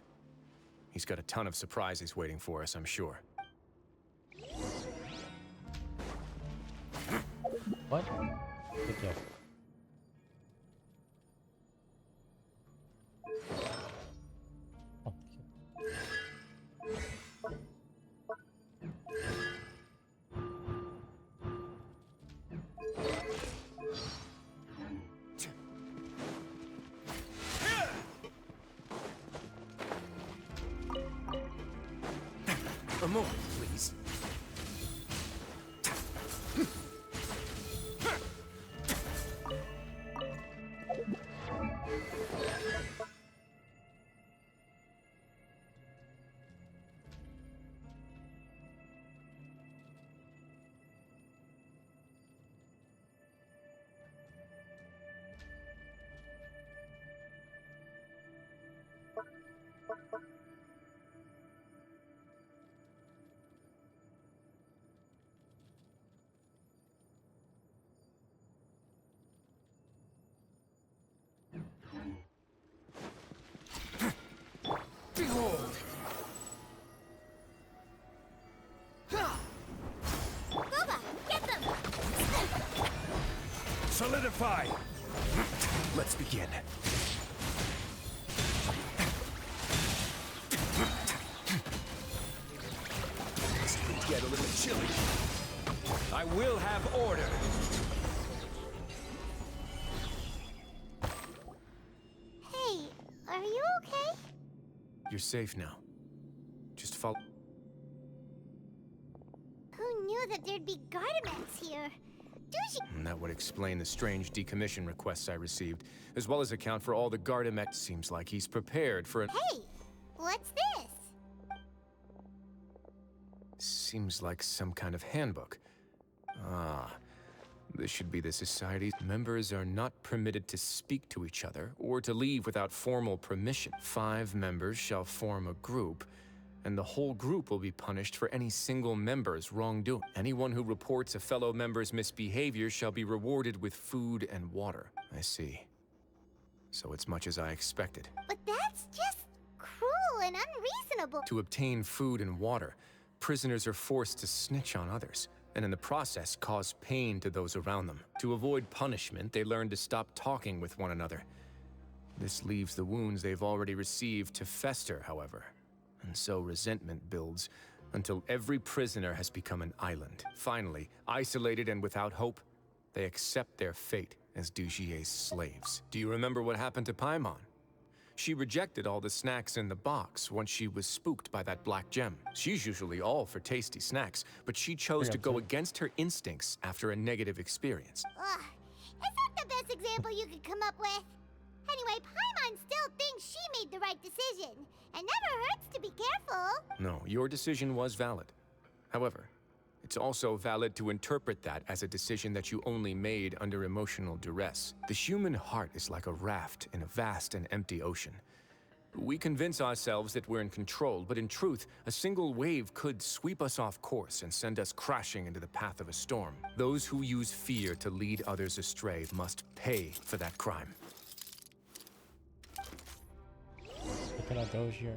He's got a ton of surprises waiting for us, I'm sure. What? Good job. A moment, please. Behold! Boba, get them! Solidify! Let's begin. This could get a little chilly. I will have order. Hey, are you okay? You're safe now. Just follow. Who knew that there'd be Gardamex here? And that would explain the strange decommission requests I received, as well as account for all the Gardamex. Seems like he's prepared for an... Hey, what's this? Seems like some kind of handbook. Ah, this should be the society's... Members are not permitted to speak to each other or to leave without formal permission. 5 members shall form a group, and the whole group will be punished for any single member's wrongdoing. Anyone who reports a fellow member's misbehavior shall be rewarded with food and water. I see. So it's much as I expected. But that's just cruel and unreasonable. To obtain food and water, prisoners are forced to snitch on others, and in the process cause pain to those around them. To avoid punishment, they learn to stop talking with one another. This leaves the wounds they've already received to fester, however. And so resentment builds until every prisoner has become an island. Finally, isolated and without hope, they accept their fate as Dugier's slaves. Do you remember what happened to Paimon? She rejected all the snacks in the box once she was spooked by that black gem. She's usually all for tasty snacks, but she chose to go against her instincts after a negative experience. Ugh, is that the best example you could come up with? Anyway, Paimon still thinks she made the right decision. It never hurts to be careful. No, your decision was valid. However, it's also valid to interpret that as a decision that you only made under emotional duress. The human heart is like a raft in a vast and empty ocean. We convince ourselves that we're in control, but in truth, a single wave could sweep us off course and send us crashing into the path of a storm. Those who use fear to lead others astray must pay for that crime. Look at our Dozier.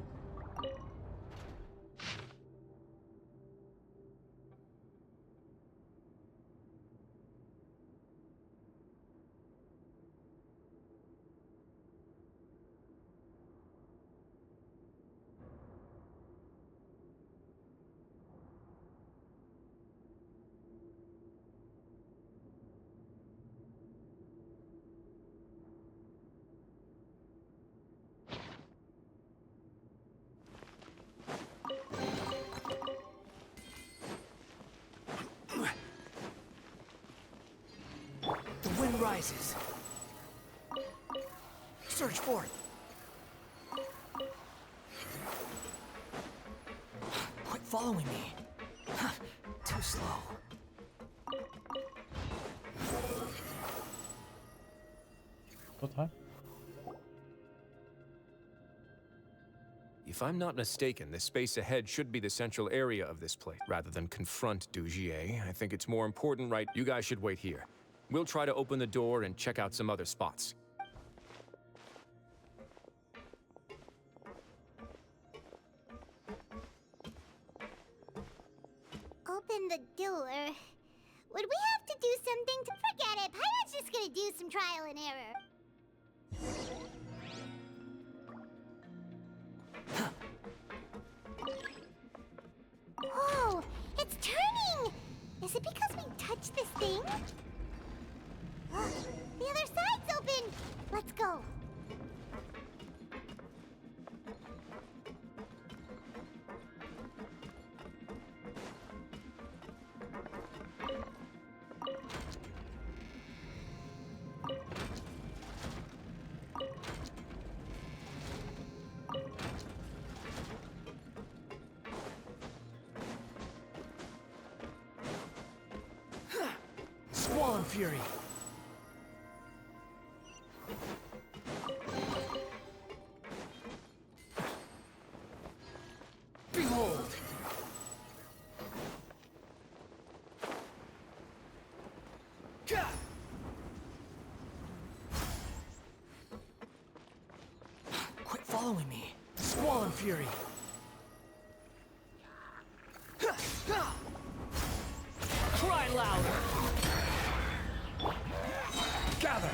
The wind rises. Search for it. Quit following me. Too slow. What time? If I'm not mistaken, the space ahead should be the central area of this place. Rather than confront Dugier, I think it's more important, right? You guys should wait here. We'll try to open the door and check out some other spots. Open the door. Would we have to do something to forget it? Paimon's just gonna do some trial and error. Whoa! It's turning! Is it because we touched this thing? Look, the other side's open! Let's go. Squall and Fury. Behold! Gah! Quit following me. Squall and Fury. Cry louder. Gather.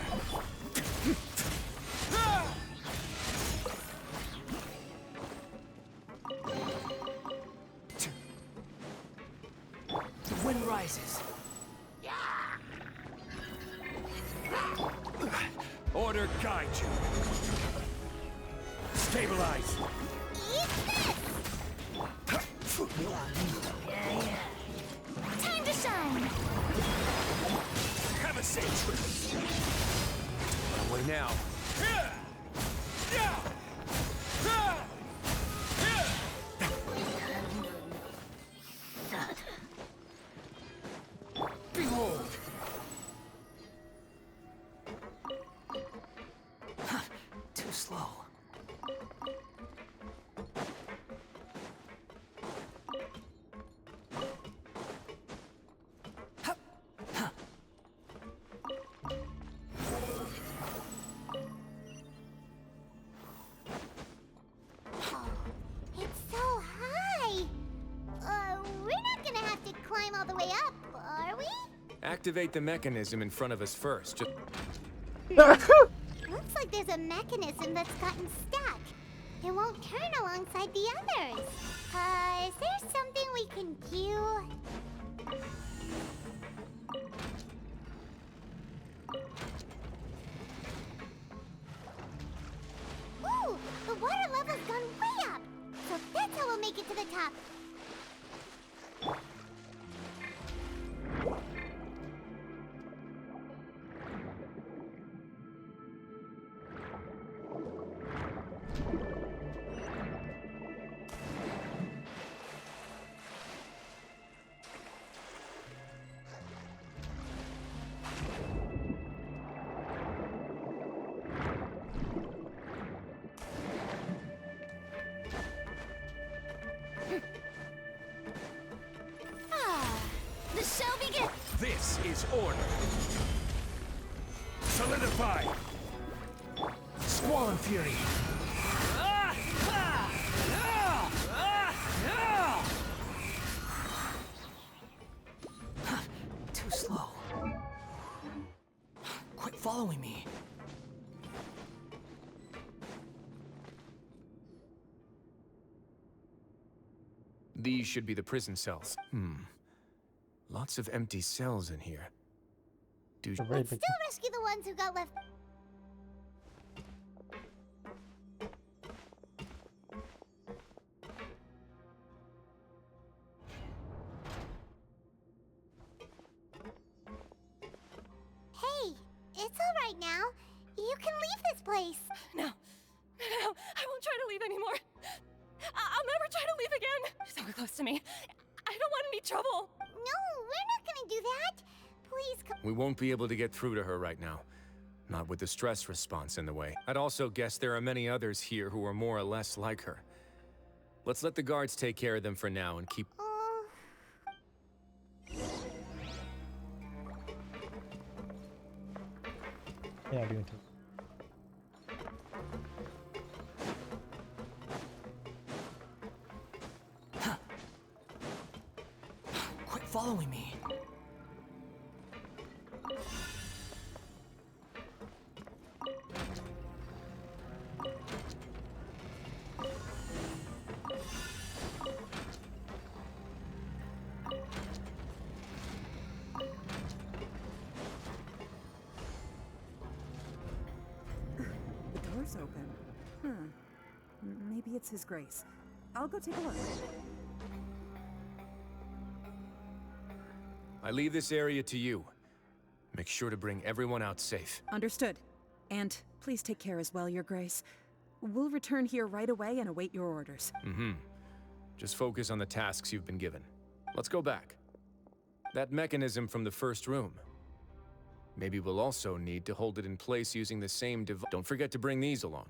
The wind rises. Order guide you. Stabilize. Time to shine! Have a safe trip. Away now. Behold! Too slow. It's so high! We're not gonna have to climb all the way up, are we? Activate the mechanism in front of us first. Just Looks like there's a mechanism that's gotten stuck. It won't turn alongside the others. Is there something we can do? Ooh, This is order. Solidify. Squall and Fury. Too slow. Quit following me. These should be the prison cells. Lots of empty cells in here. Let's still rescue the ones who got left. Hey, it's all right now. You can leave this place. No, I won't try to leave anymore. I'll never try to leave again. So close to me. I don't want any trouble. No, we're not gonna do that. Please come. We won't be able to get through to her right now. Not with the stress response in the way. I'd also guess there are many others here who are more or less like her. Let's let the guards take care of them for now and keep... Yeah, doing too. Quit following me. The door's open. Maybe it's His Grace. I'll go take a look. I leave this area to you. Make sure to bring everyone out safe. Understood. And please take care as well, Your Grace. We'll return here right away and await your orders. Just focus on the tasks you've been given. Let's go back. That mechanism from the first room. Maybe we'll also need to hold it in place using the same device. Don't forget to bring these along.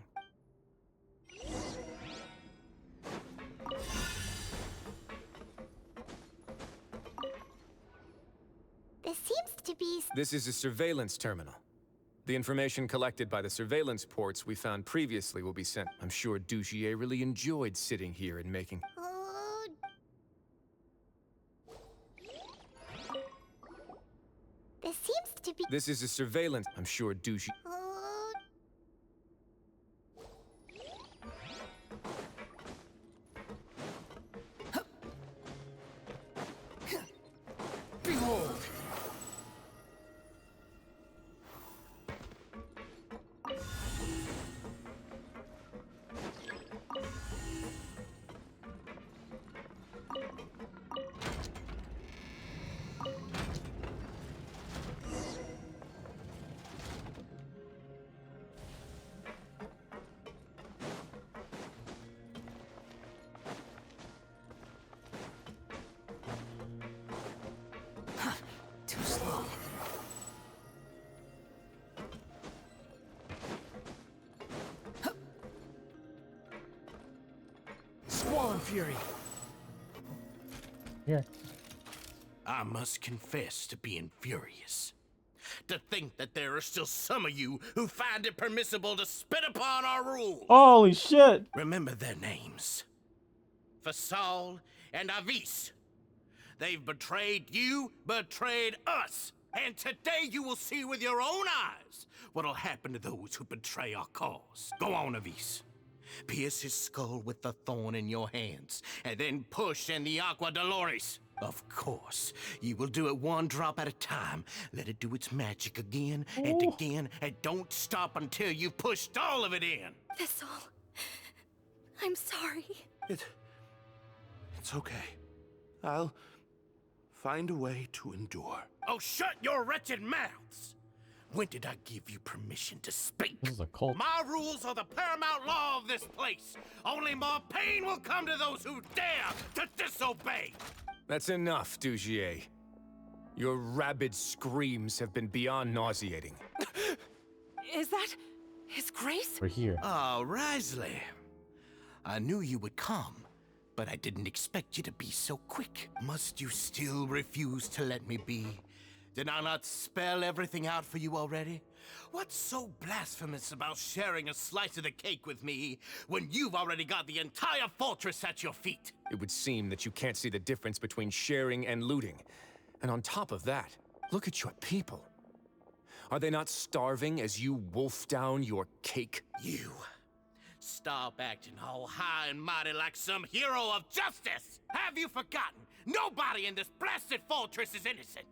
This seems to be... This is a surveillance terminal. The information collected by the surveillance ports we found previously will be sent. I'm sure Dugier really enjoyed sitting here and making... This seems to be... This is a surveillance... I'm sure Dugier... Behold! Too slow. Squall and Fury. Yeah. I must confess to being furious. To think that there are still some of you who find it permissible to spit upon our rules. Holy shit! Remember their names. Fasal and Avis. They've betrayed you, betrayed us. And today you will see with your own eyes what'll happen to those who betray our cause. Go on, Avis. Pierce his skull with the thorn in your hands, and then push in the Aqua Dolores. Of course, you will do it one drop at a time. Let it do its magic again and again, and don't stop until you've pushed all of it in. That's all. I'm sorry. It's okay. I'll find a way to endure. Oh, shut your wretched mouths! When did I give you permission to speak? This is a cult. My rules are the paramount law of this place. Only more pain will come to those who dare to disobey. That's enough, Dugier. Your rabid screams have been beyond nauseating. Is that His Grace? We're here. Oh, Wriothesley. I knew you would come, but I didn't expect you to be so quick. Must you still refuse to let me be? Did I not spell everything out for you already? What's so blasphemous about sharing a slice of the cake with me when you've already got the entire fortress at your feet? It would seem that you can't see the difference between sharing and looting. And on top of that, look at your people. Are they not starving as you wolf down your cake? You. Stop acting all high and mighty like some hero of justice! Have you forgotten? Nobody in this blasted fortress is innocent!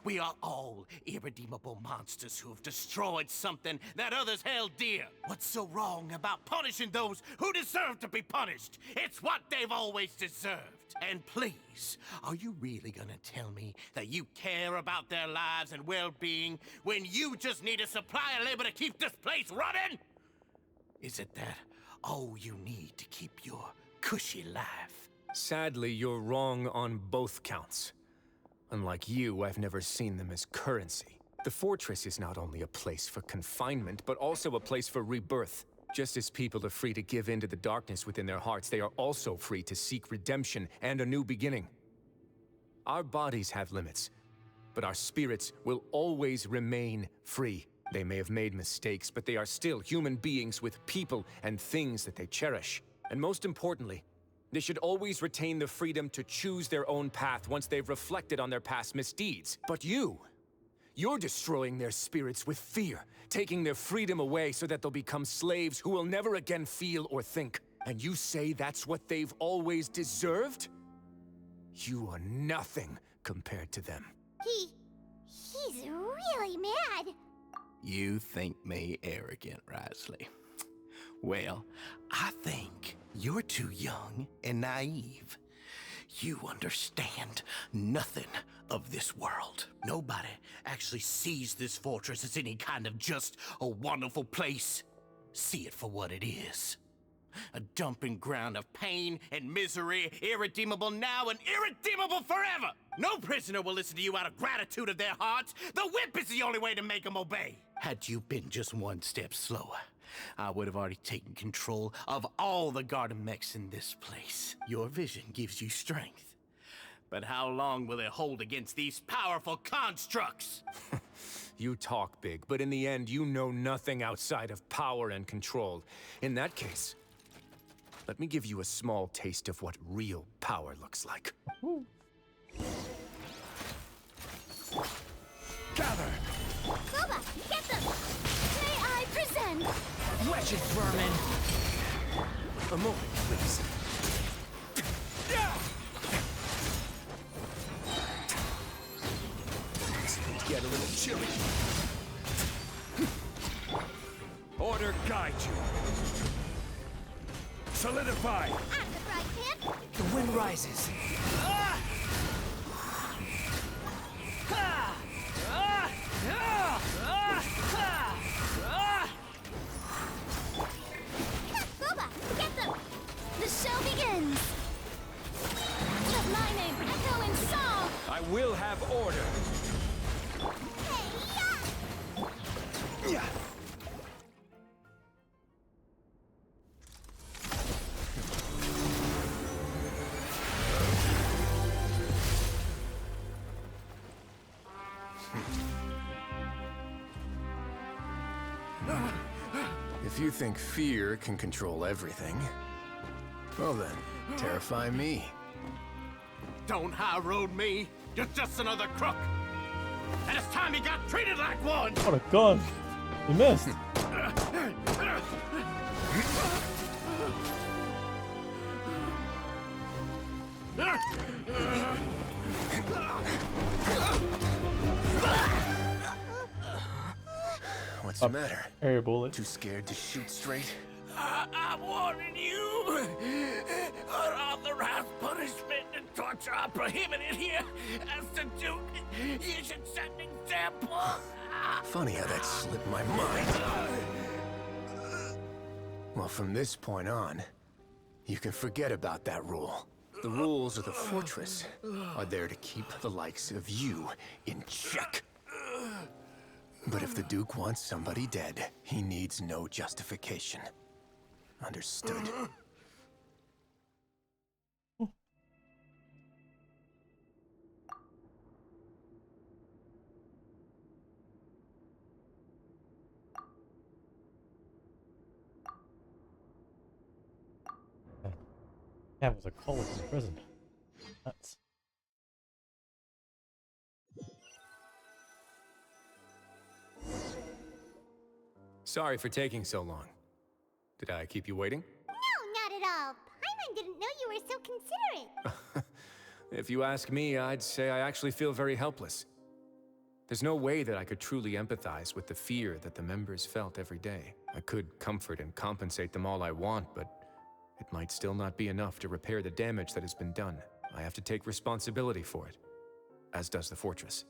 We are all irredeemable monsters who have destroyed something that others held dear. What's so wrong about punishing those who deserve to be punished? It's what they've always deserved. And please, are you really gonna tell me that you care about their lives and well-being when you just need a supply of labor to keep this place running? Is it that all you need to keep your cushy life? Sadly, you're wrong on both counts. Unlike you, I've never seen them as currency. The fortress is not only a place for confinement, but also a place for rebirth. Just as people are free to give in to the darkness within their hearts, they are also free to seek redemption and a new beginning. Our bodies have limits, but our spirits will always remain free. They may have made mistakes, but they are still human beings with people and things that they cherish. And most importantly, they should always retain the freedom to choose their own path once they've reflected on their past misdeeds. But you're destroying their spirits with fear, taking their freedom away so that they'll become slaves who will never again feel or think. And you say that's what they've always deserved? You are nothing compared to them. He's really mad. You think me arrogant, Wriothesley? Well, I think you're too young and naive. You understand nothing of this world. Nobody actually sees this fortress as any kind of just a wonderful place. See it for what it is. A dumping ground of pain and misery, irredeemable now and irredeemable forever. No prisoner will listen to you out of gratitude of their hearts. The whip is the only way to make them obey. Had you been just one step slower, I would have already taken control of all the garden mechs in this place. Your vision gives you strength. But how long will it hold against these powerful constructs? You talk big, but in the end, you know nothing outside of power and control. In that case, let me give you a small taste of what real power looks like. Gather! Boba, get them! May I present? Wretched vermin! A moment, please. Things get a little chilly. Order guide you. Solidify! I'm the fry pan. The wind rises. Boba, get them! The show begins! Let my name echo in song! I will have order. Hey-ya! If you think fear can control everything, well then, terrify me. Don't high road me. You're just another crook. And it's time you got treated like one. Oh my god! You missed! What's the matter? Air bullet. Too scared to shoot straight? I'm warning you! Unauthorized punishment and torture are prohibited here. As the Duke, you should set an example. Funny how that slipped my mind. Well, from this point on, you can forget about that rule. The rules of the fortress are there to keep the likes of you in check. But if the Duke wants somebody dead, he needs no justification. Understood? That was a college in prison. That's Sorry for taking so long. Did I keep you waiting? No, not at all. Paimon didn't know you were so considerate. If you ask me, I'd say I actually feel very helpless. There's no way that I could truly empathize with the fear that the members felt every day. I could comfort and compensate them all I want, but it might still not be enough to repair the damage that has been done. I have to take responsibility for it, as does the fortress.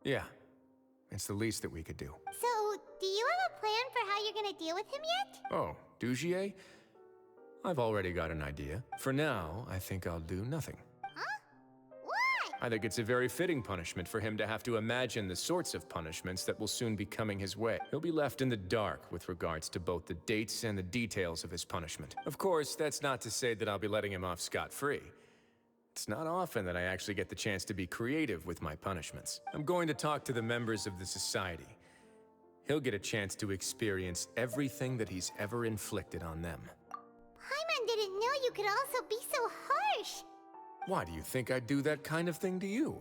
Yeah, it's the least that we could do. So, do you have a plan for how you're gonna deal with him yet? Oh, Dugier? I've already got an idea. For now, I think I'll do nothing. Huh? Why? I think it's a very fitting punishment for him to have to imagine the sorts of punishments that will soon be coming his way. He'll be left in the dark with regards to both the dates and the details of his punishment. Of course, that's not to say that I'll be letting him off scot-free. It's not often that I actually get the chance to be creative with my punishments. I'm going to talk to the members of the society. He'll get a chance to experience everything that he's ever inflicted on them. Paimon didn't know you could also be so harsh. Why do you think I'd do that kind of thing to you?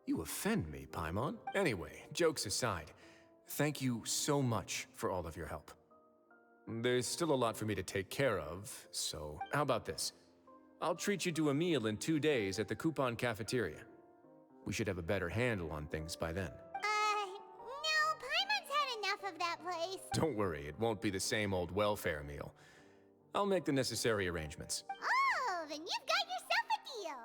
You offend me, Paimon. Anyway, jokes aside, thank you so much for all of your help. There's still a lot for me to take care of, so how about this? I'll treat you to a meal in 2 days at the Coupon Cafeteria. We should have a better handle on things by then. No, Paimon's had enough of that place. Don't worry, it won't be the same old welfare meal. I'll make the necessary arrangements. Oh, then you've got yourself a deal.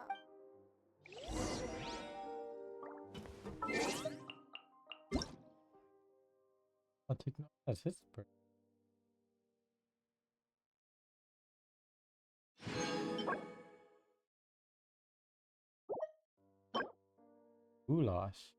I'll take note. That's his bird. Goulash.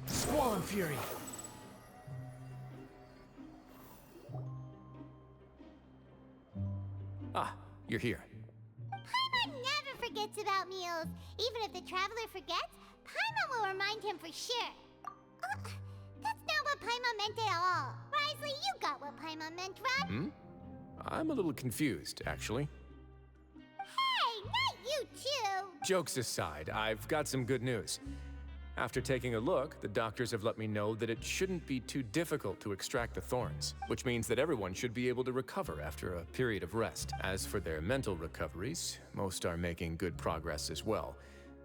Squall Fury! Ah, you're here. Paimon never forgets about meals. Even if the traveler forgets, Paimon will remind him for sure. That's not what Paimon meant at all. Wriothesley, you got what Paimon meant, right? I'm a little confused, actually. Hey, not you too! Jokes aside, I've got some good news. After taking a look, the doctors have let me know that it shouldn't be too difficult to extract the thorns, which means that everyone should be able to recover after a period of rest. As for their mental recoveries, most are making good progress as well.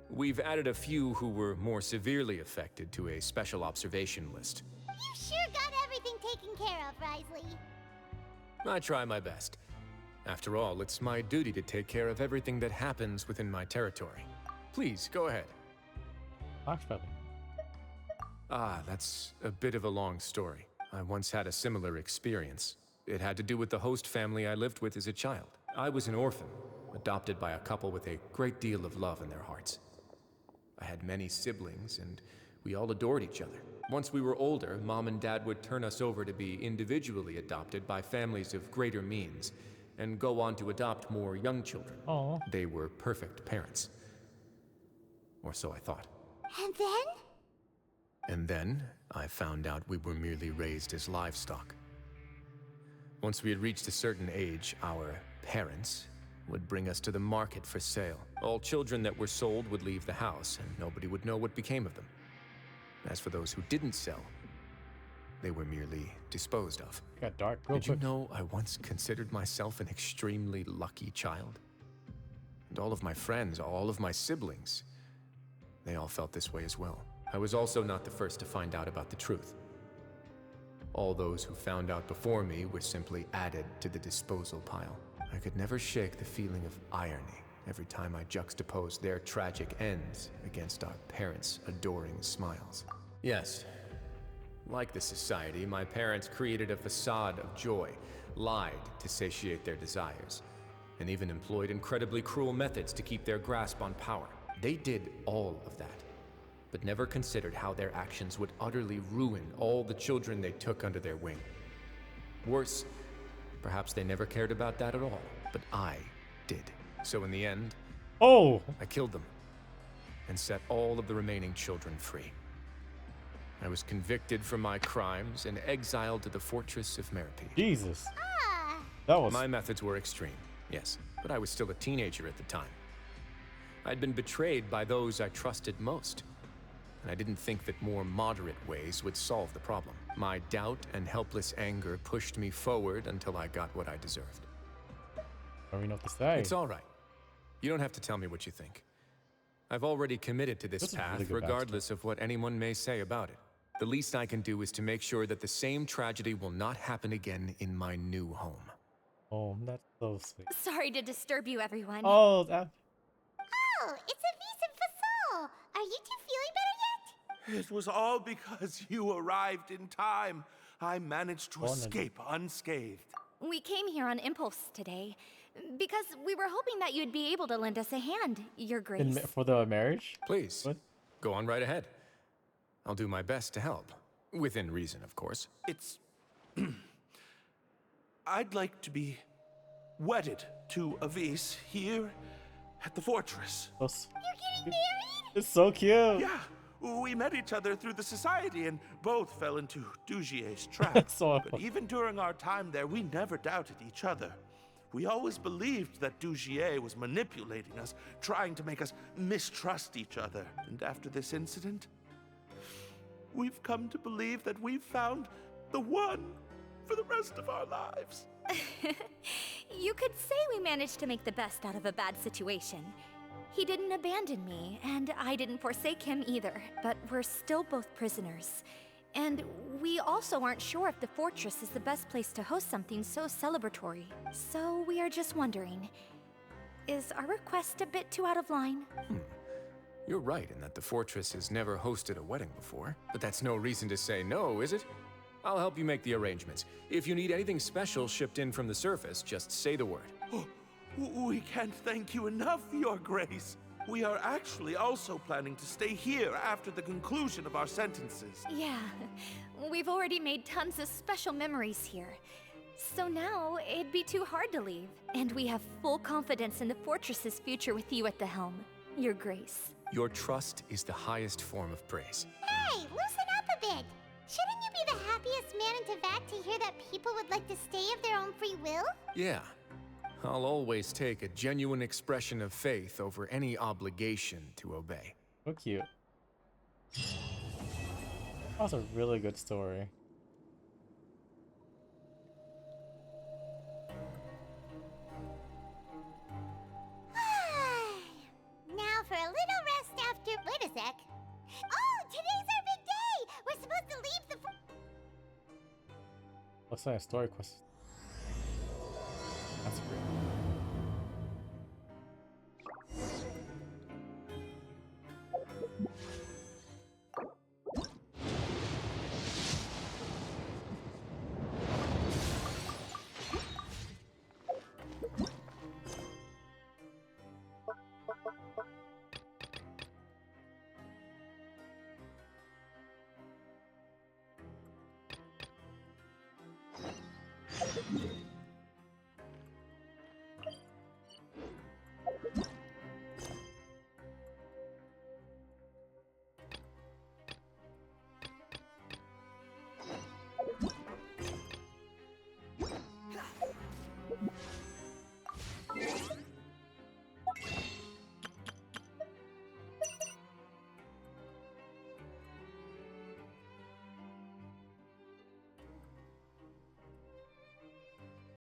We've added a few who were more severely affected to a special observation list. You sure got everything taken care of, Wriothesley. I try my best. After all, it's my duty to take care of everything that happens within my territory. Please, go ahead. Ah, that's a bit of a long story. I once had a similar experience. It had to do with the host family I lived with as a child. I was an orphan, adopted by a couple with a great deal of love in their hearts. I had many siblings, and we all adored each other. Once we were older, Mom and Dad would turn us over to be individually adopted by families of greater means, and go on to adopt more young children. Aww. They were perfect parents. Or so I thought. And then? And then, I found out we were merely raised as livestock. Once we had reached a certain age, our parents would bring us to the market for sale. All children that were sold would leave the house, and nobody would know what became of them. As for those who didn't sell, they were merely disposed of. Got dark real Did you know I once considered myself an extremely lucky child? And all of my friends, all of my siblings, they all felt this way as well. I was also not the first to find out about the truth. All those who found out before me were simply added to the disposal pile. I could never shake the feeling of irony every time I juxtaposed their tragic ends against our parents' adoring smiles. Yes, like the society, my parents created a facade of joy, lied to satiate their desires, and even employed incredibly cruel methods to keep their grasp on power. They did all of that, but never considered how their actions would utterly ruin all the children they took under their wing. Worse, perhaps they never cared about that at all, but I did. So in the end, I killed them and set all of the remaining children free. I was convicted for my crimes and exiled to the fortress of Meripede. Jesus. My methods were extreme, yes, but I was still a teenager at the time. I'd been betrayed by those I trusted most, and I didn't think that more moderate ways would solve the problem. My doubt and helpless anger pushed me forward until I got what I deserved. I don't know what to say. It's all right. You don't have to tell me what you think. I've already committed to this path, really good regardless of what anyone may say about it. The least I can do is to make sure that the same tragedy will not happen again in my new home. Oh, that's so sweet. Sorry to disturb you, everyone. Oh, that... Oh, it's Avise and Fasol. Are you two feeling better yet? It was all because you arrived in time. I managed to escape unscathed. We came here on impulse today, because we were hoping that you'd be able to lend us a hand, Your Grace. For the marriage? Please, what? Go on right ahead. I'll do my best to help. Within reason, of course. It's... I'd like to be wedded to Avise here at the fortress. You're getting married? It's so cute. Yeah, we met each other through the society and both fell into Dugier's trap. But even during our time there, we never doubted each other. We always believed that Dugier was manipulating us, trying to make us mistrust each other. And after this incident, we've come to believe that we've found the one for the rest of our lives. You could say we managed to make the best out of a bad situation. He didn't abandon me, and I didn't forsake him either. But we're still both prisoners. And we also aren't sure if the fortress is the best place to host something so celebratory. So we are just wondering, is our request a bit too out of line? You're right in that the fortress has never hosted a wedding before, but that's no reason to say no, is it? I'll help you make the arrangements. If you need anything special shipped in from the surface, just say the word. We can't thank you enough, Your Grace. We are actually also planning to stay here after the conclusion of our sentences. Yeah, we've already made tons of special memories here. So now, it'd be too hard to leave. And we have full confidence in the fortress's future with you at the helm, Your Grace. Your trust is the highest form of praise. Hey, loosen up a bit. Shouldn't you be the happiest man in Teyvat to hear that people would like to stay of their own free will? Yeah. I'll always take a genuine expression of faith over any obligation to obey. So cute. That was a really good story. Now for a little rest after. Wait a sec. Oh, today's our big day! We're supposed to leave the. Looks like a story quest. That's great.